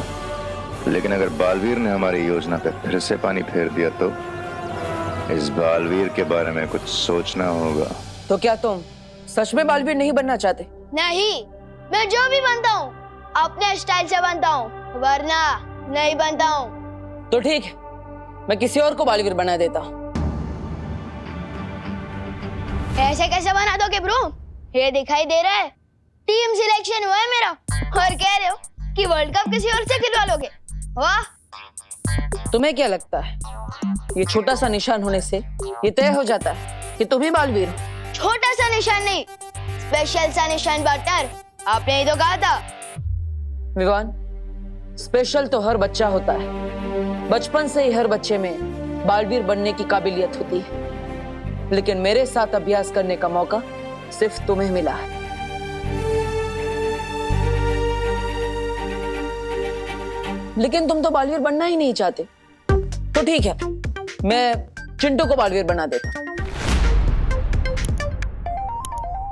लेकिन अगर बालवीर ने हमारी योजना पे फिर से पानी फेर दिया तो इस बालवीर के बारे में कुछ सोचना होगा। तो क्या तुम सच में बालवीर नहीं बनना चाहते? नहीं, मैं जो भी बनता हूँ अपने स्टाइल से बनता हूँ, वरना नहीं बनता हूँ। तो ठीक है, मैं किसी और को बालवीर बना देता हूँ। ऐसे कैसे बना दोगे ब्रो? ये दिखाई दे रहा है टीम सिलेक्शन हुआ है मेरा और कह रहे हो कि वर्ल्ड कप किसी और से खिलवा लोगे? वाह! तुम्हें क्या लगता है ये छोटा सा निशान होने से ये तय हो जाता है कि तुम ही बालवीर हो? छोटा सा निशान नहीं, स्पेशल सा निशान पार्टनर, आपने ही तो कहा था। विवान, स्पेशल तो हर बच्चा होता है, बचपन से ही हर बच्चे में बालवीर बनने की काबिलियत होती है, लेकिन मेरे साथ अभ्यास करने का मौका सिर्फ तुम्हें मिला है। लेकिन तुम तो बालवीर बनना ही नहीं चाहते। तो ठीक है, मैं चिंटू को बालवीर बना देता हूं।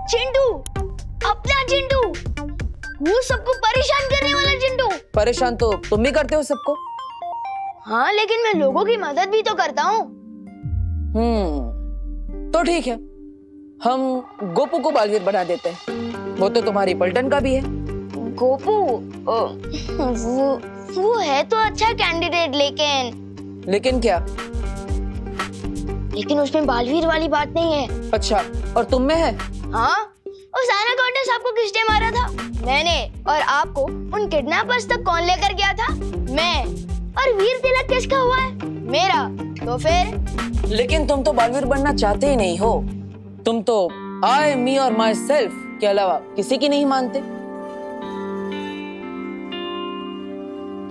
चिंटू, अपना चिंटू, वो सबको परेशान करने वाला चिंटू। परेशान तो तुम भी करते हो सबको। हाँ, लेकिन मैं लोगों की मदद भी तो करता हूँ। तो ठीक है, हम गोपू को बालवीर बना देते हैं। वो तो तुम्हारी पलटन का भी है। गोपू, वो है तो अच्छा कैंडिडेट, लेकिन क्या? लेकिन उसमें बालवीर वाली बात नहीं है। अच्छा, और तुम में है? हाँ, उस एनाकोंडा सांप को किसने मारा था? मैंने। और आपको उन किडनैपर्स तक कौन लेकर गया था? मैं। और वीर तिलक किसका हुआ है? मेरा। तो फिर? लेकिन तुम तो बालवीर बनना चाहते ही नहीं हो। तुम तो आई, मी और माई सेल्फ के अलावा किसी की नहीं मानते।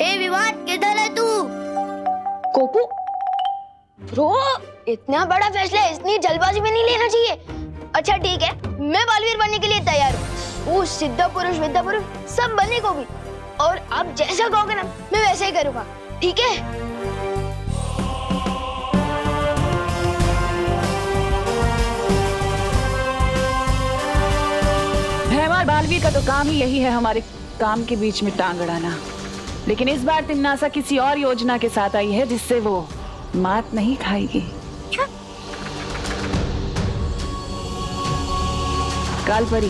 ए विवाद, किधर है तू? कोकू, ब्रो, इतना बड़ा फैसला इतनी जल्दबाजी में नहीं लेना चाहिए। अच्छा ठीक है, मैं बालवीर बनने के लिए तैयार हूँ। वो सिद्ध पुरुष, विद्या पुरुष सब बनने को भी। और आप जैसा कहोगे ना, मैं वैसे ही करूँगा। ठीक है? भैमार बालवीर का तो काम ही यही है, हमारे काम के बीच में टांग अड़ाना। लेकिन इस बार तिम्नासा किसी और योजना के साथ आई है जिससे वो मात नहीं खाएगी। कालपरी,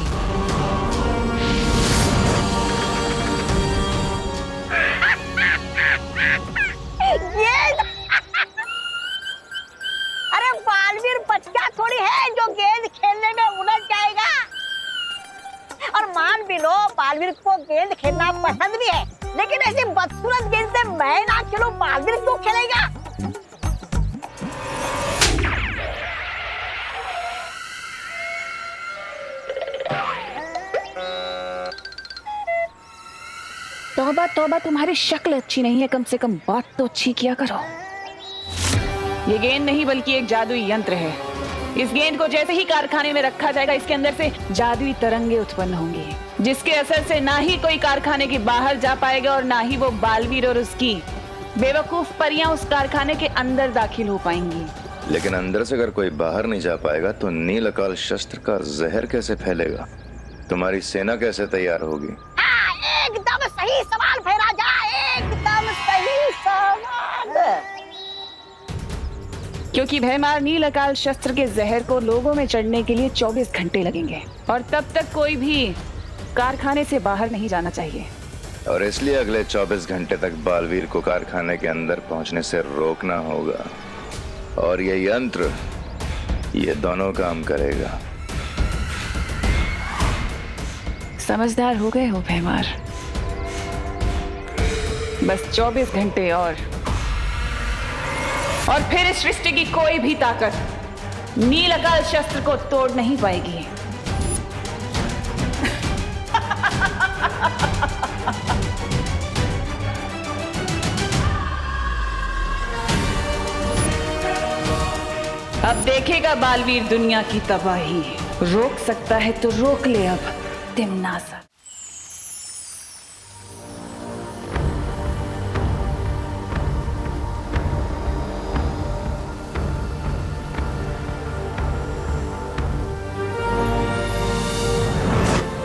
अरे बालवीर बच्चा थोड़ी है जो गेंद खेलने में उलझ जाएगा। और मान भी लो बालवीर को गेंद खेलना पसंद भी है, लेकिन ऐसी बदसूरत गेंद से मैं ना खेलूं, बालवीर क्यों खेलेगा? तौबा तौबा, तुम्हारी शक्ल अच्छी नहीं है, कम से कम बात तो अच्छी किया करो। ये गेंद नहीं बल्कि एक जादुई यंत्र है। इस गेंद को जैसे ही कारखाने में रखा जाएगा, इसके अंदर से जादुई तरंगे उत्पन्न होंगी, जिसके असर से ना ही कोई कारखाने के बाहर जा पाएगा और ना ही वो बालवीर और उसकी बेवकूफ परियां उस कारखाने के अंदर दाखिल हो पाएंगी। लेकिन अंदर से अगर कोई बाहर नहीं जा पाएगा तो नील अकाल शस्त्र का जहर कैसे फैलेगा? तुम्हारी सेना कैसे तैयार होगी? एकदम सही सवाल भैराजा, एकदम सही सवाल। क्योंकि भैमार नील अकाल शस्त्र के जहर को लोगों में चढ़ने के लिए 24 घंटे लगेंगे और तब तक कोई भी कारखाने से बाहर नहीं जाना चाहिए। और इसलिए अगले 24 घंटे तक बालवीर को कारखाने के अंदर पहुंचने से रोकना होगा। और ये यंत्र, ये दोनों काम करेगा। समझदार हो गए हो भैमार। बस 24 घंटे और फिर इस सृष्टि की कोई भी ताकत नील अकाल शस्त्र को तोड़ नहीं पाएगी। अब देखेगा बालवीर दुनिया की तबाही। रोक सकता है तो रोक ले अब तिम्नासा।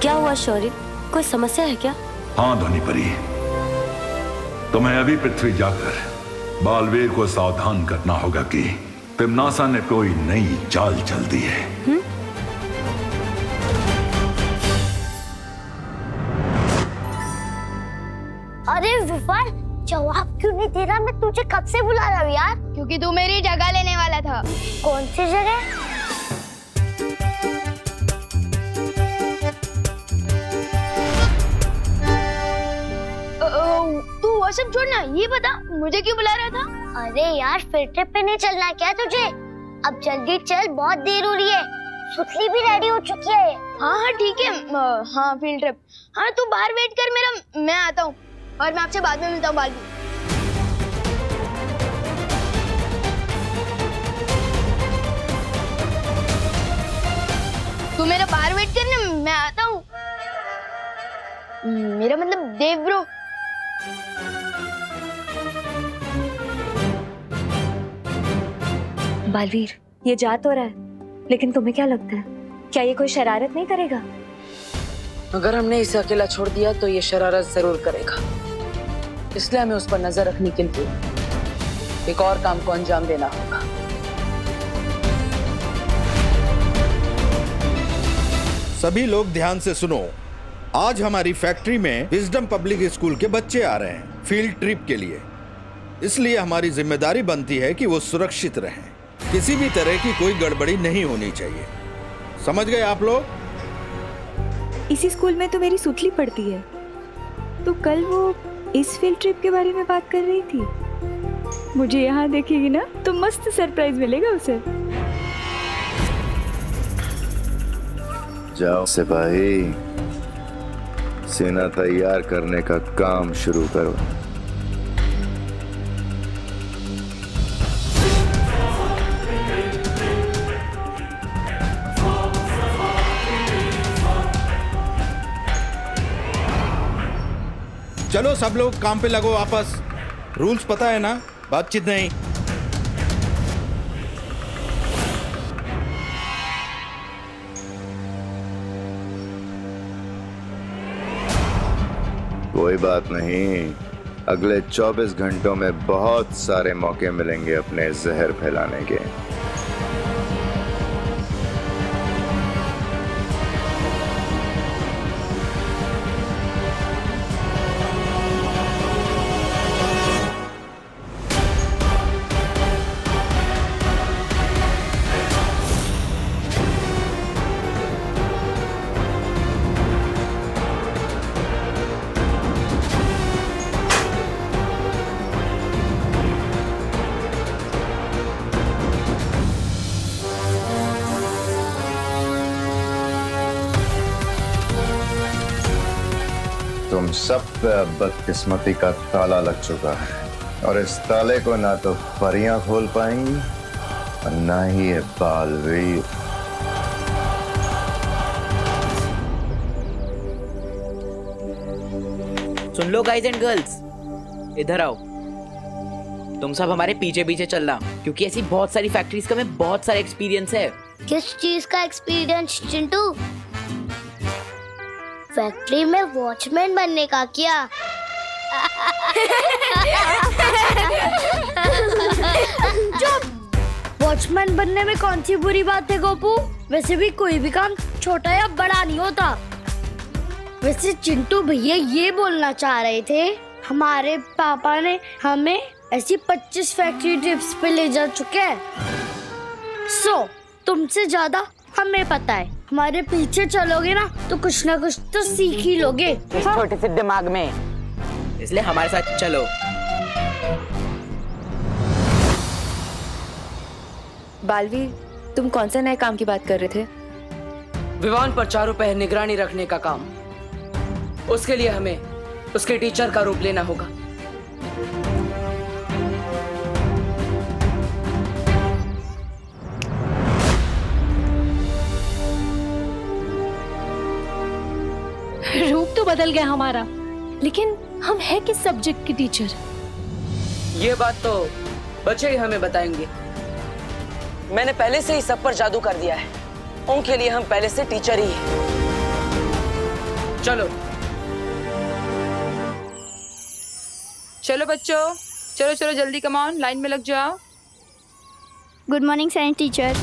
क्या हुआ शौर्य, कोई समस्या है क्या? हाँ ध्वनि परी, तुम्हें अभी पृथ्वी जाकर बालवीर को सावधान करना होगा कि तिम्नासा ने कोई नई चाल चल दी है। अरे विफर, जवाब क्यों नहीं दे रहा? मैं तुझे कब से बुला रहा हूँ यार। क्योंकि तू मेरी जगह लेने वाला था। कौन सी जगह? तू वो सब छोड़ना, ये बता मुझे क्यों बुला रहा था? अरे यार, फिर ट्रिप पे नहीं चलना क्या तुझे? अब जल्दी चल, बहुत देर हो रही है। सुतली भी रेडी हो चुकी है। हाँ हाँ ठीक है, हाँ फील्ड ट्रिप। हाँ तू बाहर वेट कर मेरा, मैं आता हूँ और मैं आपसे बाद में मिलता हूँ बालवीर। तू मेरा बाहर वेट करने, मैं आता हूँ। मेरा मतलब देव ब्रो। बालवीर, ये जा तो रहा है, लेकिन तुम्हें क्या लगता है, क्या ये कोई शरारत नहीं करेगा? अगर हमने इसे अकेला छोड़ दिया तो ये शरारत जरूर करेगा। इसलिए हमें उस पर नजर रखने के लिए एक और काम को अंजाम देना होगा। सभी लोग ध्यान से सुनो। आज हमारी फैक्ट्री में विजडम पब्लिक स्कूल के बच्चे आ रहे हैं फील्ड ट्रिप के लिए। इसलिए हमारी जिम्मेदारी बनती है कि वो सुरक्षित रहें। किसी भी तरह की कोई गड़बड़ी नहीं होनी चाहिए। समझ गए आप लोग? इसी स्कूल में तो मेरी सुतली पढ़ती है, तो कल वो इस फील्ड ट्रिप के बारे में बात कर रही थी। मुझे यहाँ देखेगी ना तो मस्त सरप्राइज मिलेगा उसे। जाओ सिपाही, सेना तैयार करने का काम शुरू करो। चलो सब लोग काम पे लगो वापस। रूल्स पता है ना, बातचीत नहीं। कोई बात नहीं, अगले 24 घंटों में बहुत सारे मौके मिलेंगे अपने जहर फैलाने के। तुम सब पे अब बदकिस्मती का ताला लग चुका है और इस ताले को ना तो परियां खोल पाएंगी और ना ही ये बालवीर। सुन लो गाइज एंड गर्ल्स, इधर आओ। तुम सब हमारे पीछे पीछे चलना, क्योंकि ऐसी बहुत सारी फैक्ट्रीज का हमें बहुत सारा एक्सपीरियंस है। किस चीज का एक्सपीरियंस चिंटू? फैक्ट्री में वॉचमैन बनने का क्या? वॉचमैन बनने में कौन सी बुरी बात है गोपू? वैसे भी कोई भी काम छोटा या बड़ा नहीं होता। वैसे चिंटू भैया ये बोलना चाह रहे थे, हमारे पापा ने हमें ऐसी 25 फैक्ट्री ट्रिप्स पे ले जा चुके हैं। तुमसे ज्यादा हमें पता है। हमारे पीछे चलोगे ना तो कुछ ना कुछ तो सीख ही लोगे। इस छोटे से दिमाग में, इसलिए हमारे साथ चलो। बालवीर, तुम कौन सा नए काम की बात कर रहे थे? विवान पर चारों पहर निगरानी रखने का काम। उसके लिए हमें उसके टीचर का रूप लेना होगा। रूप तो बदल गया हमारा, लेकिन हम है किस सब्जेक्ट के टीचर? ये बात तो बच्चे ही हमें बताएंगे। मैंने पहले से ही सब पर जादू कर दिया है, उनके लिए हम पहले से टीचर ही हैं। चलो चलो बच्चों, चलो चलो जल्दी, कम ऑन, लाइन में लग जाओ। Good morning science teacher.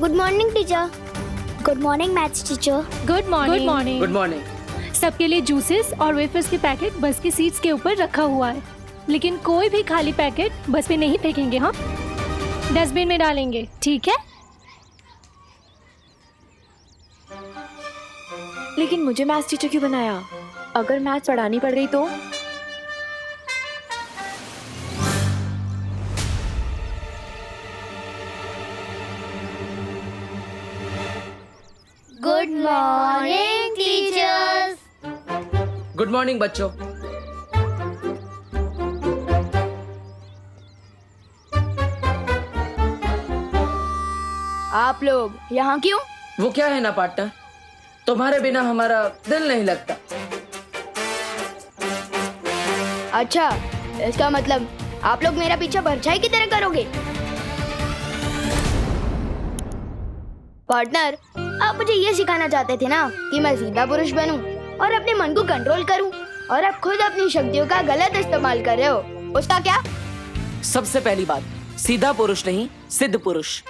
Good morning teacher. Good morning maths teacher. Good morning. Good morning. Good morning. सबके लिए जूसेस और वेफर्स के पैकेट बस की सीट्स के ऊपर रखा हुआ है, लेकिन कोई भी खाली पैकेट बस पे नहीं फेंकेंगे। हाँ, डस्टबिन में डालेंगे, ठीक है? लेकिन मुझे मैथ्स टीचर क्यों बनाया? अगर मैथ्स पढ़ानी पड़ गई तो? Good morning teachers. Good morning बच्चों। आप लोग यहाँ क्यों? वो क्या है ना पार्टनर, तुम्हारे बिना हमारा दिल नहीं लगता। अच्छा, इसका मतलब आप लोग मेरा पीछा परछाई की तरह करोगे? पार्टनर, आप मुझे ये सिखाना चाहते थे ना कि मैं सीधा पुरुष बनूं और अपने मन को कंट्रोल करूं, और आप खुद अपनी शक्तियों का गलत इस्तेमाल कर रहे हो। उसका क्या? सबसे पहली बात, सीधा पुरुष नहीं, सिद्ध पुरुष।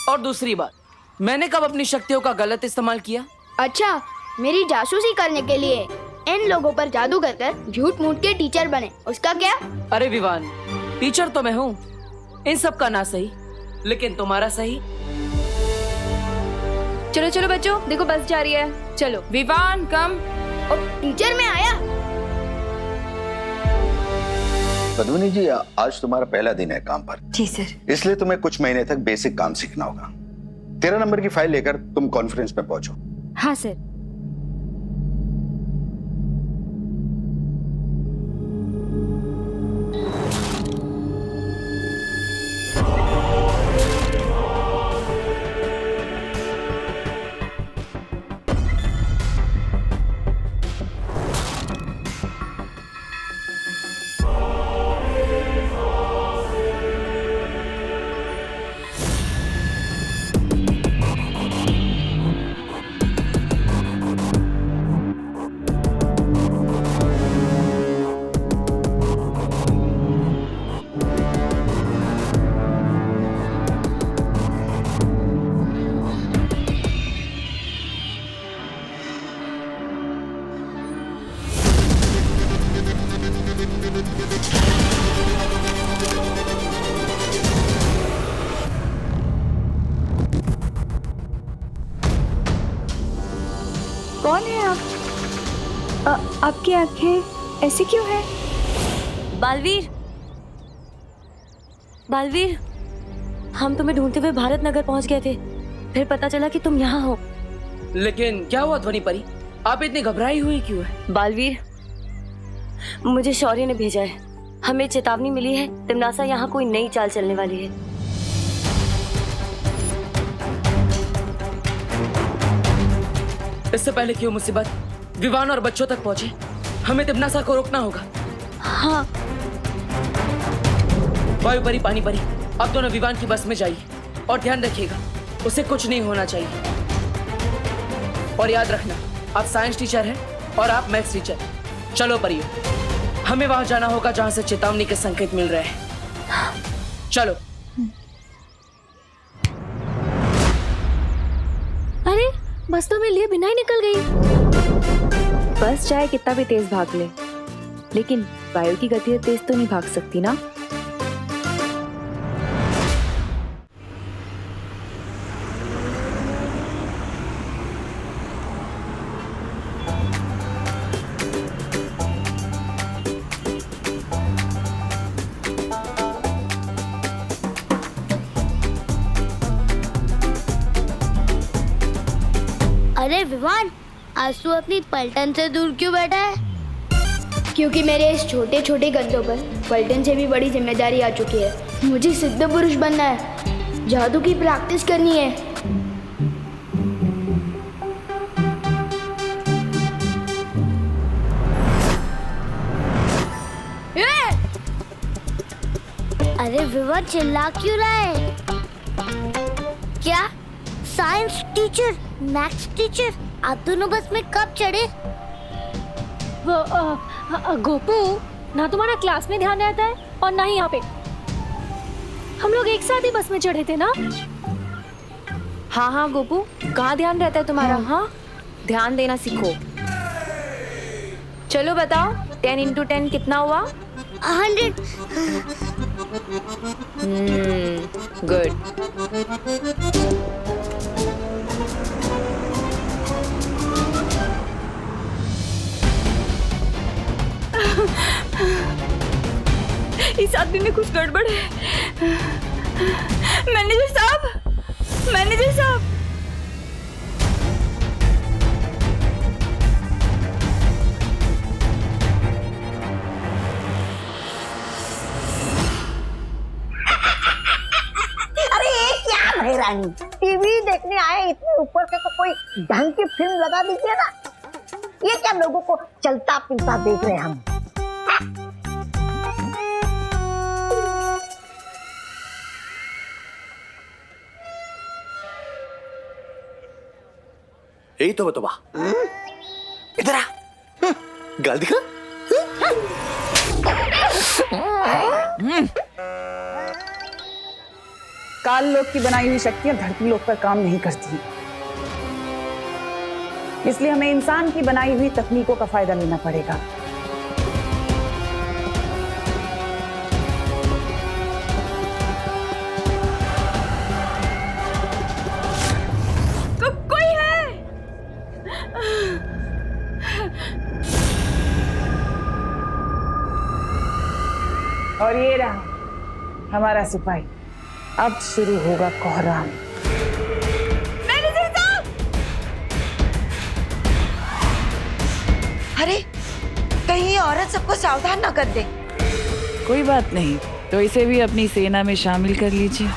और दूसरी बात, मैंने कब अपनी शक्तियों का गलत इस्तेमाल किया? अच्छा, मेरी जासूसी करने के लिए इन लोगों पर जादू कर झूठ मूठ के टीचर बने, उसका क्या? अरे विवान, टीचर तो मैं हूँ, इन सब का ना सही, लेकिन तुम्हारा सही। चलो चलो बच्चों, देखो बस जा रही है। चलो विवान कम। टीचर मैं आया। पद्मिनी जी, आज तुम्हारा पहला दिन है काम पर। जी सर। इसलिए तुम्हें कुछ महीने तक बेसिक काम सीखना होगा। 13 नंबर की फाइल लेकर तुम कॉन्फ्रेंस में पहुंचो। हाँ सर। कौन है आप? आपकी आंखें ऐसी क्यों है? बालवीर, बालवीर, हम तुम्हें ढूंढते हुए भारत नगर पहुंच गए थे, फिर पता चला कि तुम यहाँ हो। लेकिन क्या हुआ ध्वनि परी, आप इतनी घबराई हुई क्यों है? बालवीर, मुझे शौर्य ने भेजा है। हमें चेतावनी मिली है, तिमनासा यहाँ कोई नई चाल चलने वाली है। इससे पहले कि वो मुसीबत विवान और बच्चों तक पहुंचे, हमें तिमनासा को रोकना होगा। हाँ। वायु परी, पानी परी, अब दोनों विवान की बस में जाइए और ध्यान रखिएगा, उसे कुछ नहीं होना चाहिए। और याद रखना, आप साइंस टीचर हैं और आप मैथ्स टीचर। चलो परियो, हमें वहां जाना होगा जहां से चेतावनी के संकेत मिल रहे हैं। चलो। अरे बस तो मेरे लिए बिना ही निकल गई। बस चाहे कितना भी तेज भाग ले, लेकिन वायु की गति तेज तो नहीं भाग सकती ना। अरे विवान, आज तू अपनी पलटन से दूर क्यों बैठा है? क्योंकि मेरे इस छोटे छोटे कंधों पर पलटन से भी बड़ी जिम्मेदारी आ चुकी है। मुझे सिद्ध पुरुष बनना है, जादू की प्रैक्टिस करनी है। अरे विवान, चिल्ला क्यों रहा है? क्या साइंस टीचर, मैथ्स टीचर, आप दोनों बस में कब चढ़े? गोपू, ना तुम्हारा क्लास में ध्यान रहता है और ना ही यहाँ पे। हम लोग एक साथ ही बस में चढ़े थे ना? हाँ हाँ गोपू, कहाँ ध्यान रहता है तुम्हारा? हाँ, ध्यान देना सीखो। चलो बताओ, 10 into 10 कितना हुआ? 100। गुड। इस आदमी में कुछ गड़बड़ है। मैनेजर साहब, मैनेजर साहब। अरे ये क्या भैरानी, टीवी देखने आए, इतने ऊपर से तो कोई ढंग की फिल्म लगा दीजिए ना। ये क्या लोगों को चलता फिरता देख रहे हैं हम। यही तो बतवा, इधर आ, गाल दिखा। काल लोक की बनाई हुई शक्तियां धरती लोक पर काम नहीं करती, इसलिए हमें इंसान की बनाई हुई तकनीकों का फायदा लेना पड़ेगा। और ये रहा हमारा सिपाही। अब शुरू होगा कोहराम। अरे कहीं ये औरत सबको सावधान ना कर दे। कोई बात नहीं, तो इसे भी अपनी सेना में शामिल कर लीजिए।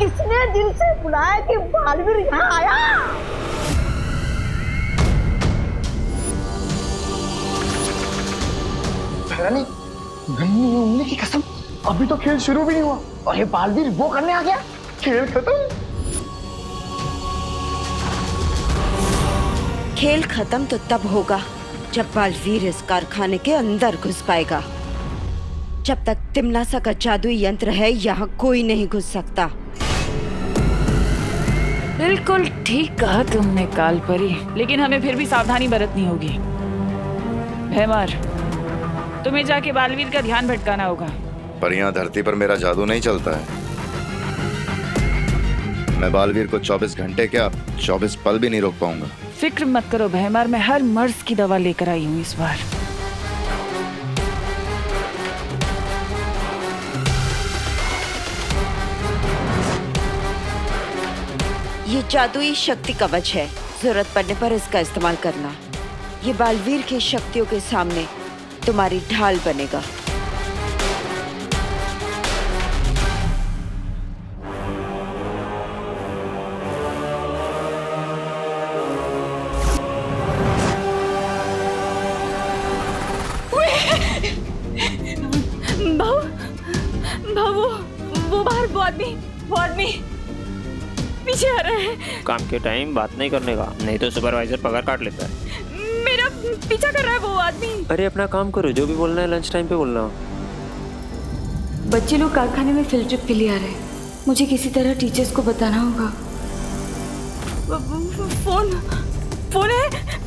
किसने दिल से बुलाया कि बालवीर यहाँ आया? भैरानी, नन्ही उंगली की कसम, अभी तो खेल शुरू भी नहीं हुआ और ये बालवीर वो करने आ गया। खेल खत्म। खेल खत्म तो तब होगा जब बालवीर इस कारखाने के अंदर घुस पाएगा। जब तक तिमनासा का जादुई यंत्र है, यहाँ कोई नहीं घुस सकता। बिल्कुल ठीक कहा तुमने कालपरी, लेकिन हमें फिर भी सावधानी बरतनी होगी। भैमार, तुम्हें जाके बालवीर का ध्यान भटकाना होगा। पर यहाँ धरती पर मेरा जादू नहीं चलता है। मैं बालवीर को 24 घंटे क्या 24 पल भी नहीं रोक पाऊंगा। फिक्र मत करो भैमार, मैं हर मर्ज की दवा लेकर आई हूँ इस बार। ये जादुई शक्ति कवच है, जरूरत पड़ने पर इसका इस्तेमाल करना। ये बालवीर की शक्तियों के सामने तुम्हारी ढाल बनेगा। वो बाहर वो आदमी पीछे आ रहा है। काम के टाइम बात नहीं करने का, नहीं तो सुपरवाइजर पगार काट लेता है। मेरा पीछा कर रहा है वो आदमी। अरे अपना काम करो, जो भी बोलना है लंच टाइम पे बोलना। बच्चे लोग कारखाने में फील्ड ट्रिप के लिए आ रहे हैं। मुझे किसी तरह टीचर्स को बताना होगा।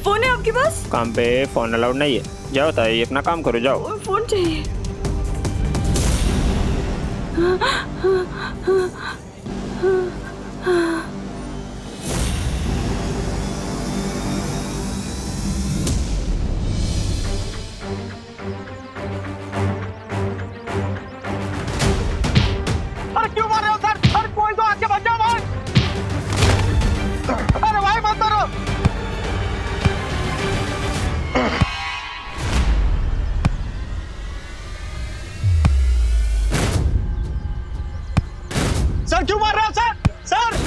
फोन है आपके पास? काम पे फोन अलाउड नहीं है। जाओ ताई, अपना काम करो, जाओ। फोन चाहिए। अरे क्यों मार रहे हो सर? अरे कोई तो आके बच जाओ भाई। अरे भाई मत मारो। सर क्यों मार रहे हो सर? सर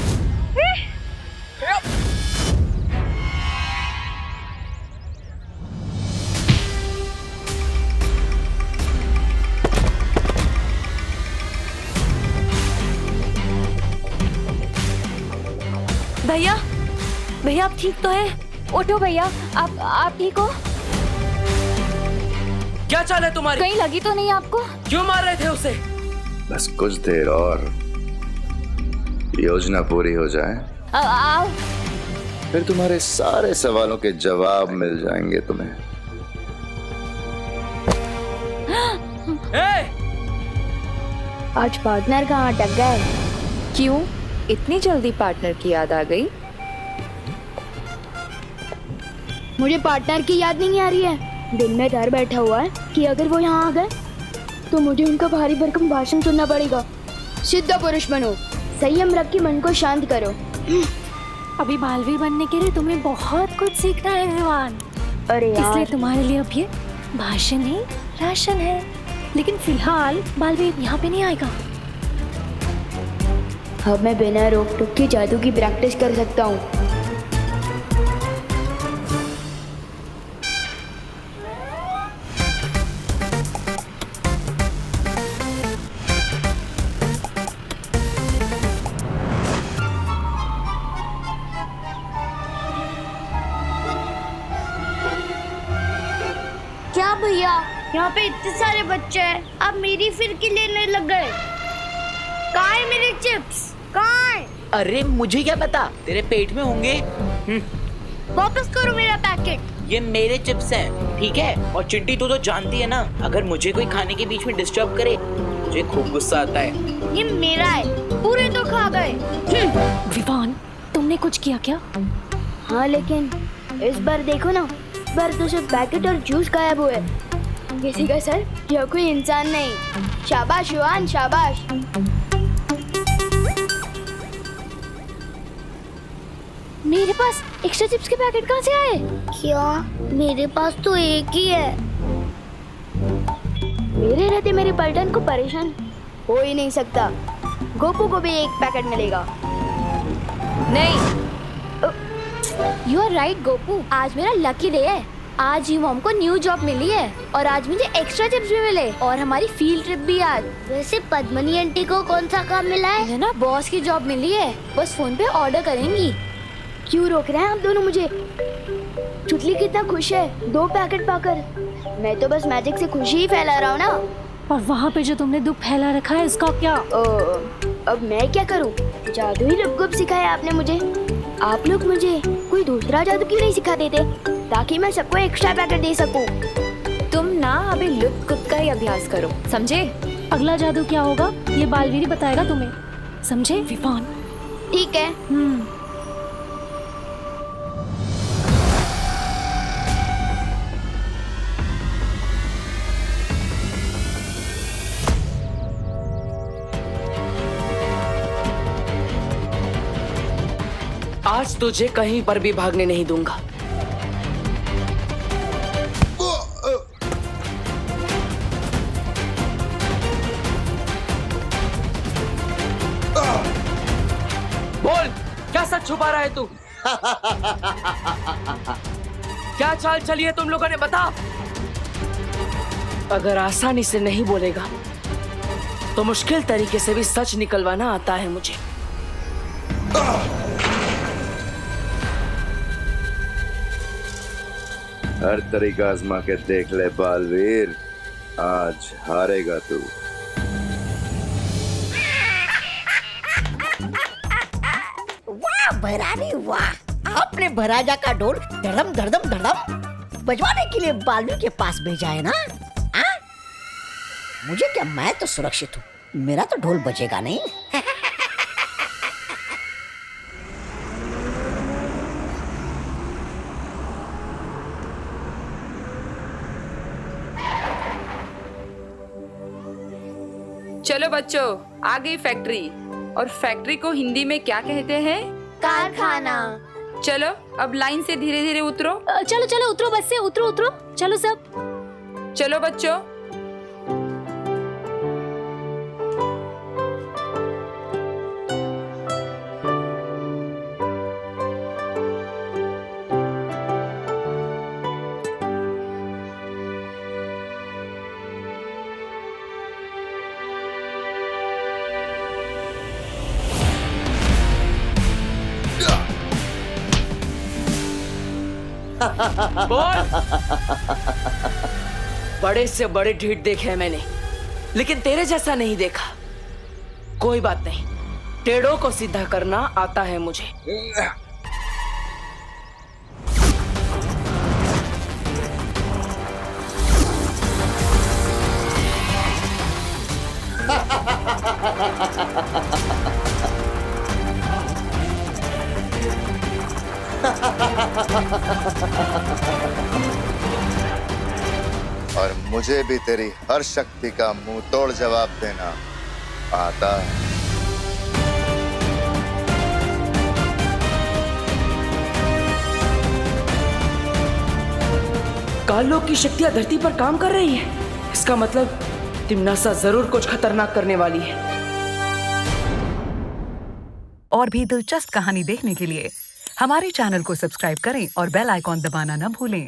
भैया आप ठीक तो हैं? उठो भैया, आप ठीक हो? क्या चाल है तुम्हारी? कहीं लगी तो नहीं आपको? क्यों मार रहे थे उसे? बस कुछ देर और योजना पूरी हो जाए, आओ। फिर तुम्हारे सारे सवालों के जवाब मिल जाएंगे तुम्हें। आज पार्टनर कहाँ अटक गए? क्यों इतनी जल्दी पार्टनर की याद आ गई? मुझे पार्टनर की याद नहीं आ रही है। दिल में डर बैठा हुआ है कि अगर वो यहाँ आ गए तो मुझे उनका भारी भरकम भाषण सुनना पड़ेगा। सिद्ध पुरुष बनो, संयम रख के मन को शांत करो। अभी बालवीर बनने के लिए तुम्हें बहुत कुछ सीखना है विवान। अरे यार, इसलिए तुम्हारे लिए अब ये भाषण ही राशन है। लेकिन फिलहाल बालवीर यहाँ पे नहीं आएगा। अब मैं बिना रोक टोक के जादू की प्रैक्टिस कर सकता हूँ। क्या भैया, यहाँ पे इतने सारे बच्चे हैं, आप मेरी फिरकी लेने लग गए? कहाँ है मेरे चिप्स? कहाँ है? अरे मुझे क्या पता, तेरे पेट में होंगे। वापस करो मेरा पैकेट। ये मेरे चिप्स हैं, ठीक है? और चिंटी तू तो जानती है ना, अगर मुझे कोई खाने के बीच में डिस्टर्ब करे मुझे खूब गुस्सा आता है। ये मेरा है, पूरे तो खा गए। विवान, तुमने कुछ किया क्या? हाँ लेकिन इस बार देखो ना, इस बार तो सिर्फ पैकेट और जूस गायब हुए। किसी का सर, यह कोई इंसान नहीं। शाबाश युवान, शाबाश। मेरे पास एक्स्ट्रा चिप्स के पैकेट कहाँ से आए? क्या? मेरे पास तो एक ही है। मेरे रहते मेरे पलटन को परेशान हो ही नहीं सकता। गोपू को भी एक पैकेट मिलेगा। नहीं, यू आर राइट गोपू, आज मेरा लकी डे है। आज ही मॉम को न्यू जॉब मिली है और आज मुझे एक्स्ट्रा चिप्स भी मिले और हमारी फील्ड ट्रिप भी आज। वैसे पद्मनी आंटी को कौन सा काम मिला है? मुझे ना बॉस की जॉब मिली है, बस फोन पे ऑर्डर करेंगी। क्यों रोक रहे हैं आप दोनों मुझे? चुटली कितना खुश है 2 पैकेट पाकर। मैं तो बस मैजिक से खुशी ही फैला रहा हूँ ना। और वहाँ पे जो तुमने दुख फैला रखा है इसका क्या? अब मैं क्या करूँ? जादू ही लुप-गुप सिखाया आपने मुझे। आप लोग मुझे कोई दूसरा जादू क्यों नहीं सिखा देते ताकि मैं सबको एक्स्ट्रा पैकेट दे सकूं? तुम ना अभी लुप-गुप का ही अभ्यास करो, समझे? अगला जादू क्या होगा ये बालवीर ही बताएगा तुम्हें, समझे विवान? ठीक है। आज तुझे कहीं पर भी भागने नहीं दूंगा। बोल, क्या सच छुपा रहा है तू? क्या चाल चली है तुम लोगों ने, बता। अगर आसानी से नहीं बोलेगा तो मुश्किल तरीके से भी सच निकलवाना आता है मुझे। हर तरीका आजमा के देख ले बालवीर, आज हारेगा तू। वाह भैरानी वाह, आपने भराजा का ढोल धड़म धड़म धड़म बजवाने के लिए बालवीर के पास भेजा है ना? मुझे क्या, मैं तो सुरक्षित हूँ, मेरा तो ढोल बजेगा नहीं। चलो बच्चों, आ गई फैक्ट्री। और फैक्ट्री को हिंदी में क्या कहते हैं? कारखाना। चलो अब लाइन से धीरे धीरे उतरो। चलो चलो उतरो, बस से उतरो उतरो, चलो सब। चलो बच्चों। बोल। बड़े से बड़े ढीठ देखे हैं मैंने, लेकिन तेरे जैसा नहीं देखा। कोई बात नहीं, टेढ़ों को सीधा करना आता है मुझे। और मुझे भी तेरी हर शक्ति का मुंह तोड़ जवाब देना आता है। कालों की शक्तियां धरती पर काम कर रही हैं। इसका मतलब तिम्नासा जरूर कुछ खतरनाक करने वाली है। और भी दिलचस्प कहानी देखने के लिए हमारे चैनल को सब्सक्राइब करें और बेल आइकॉन दबाना न भूलें।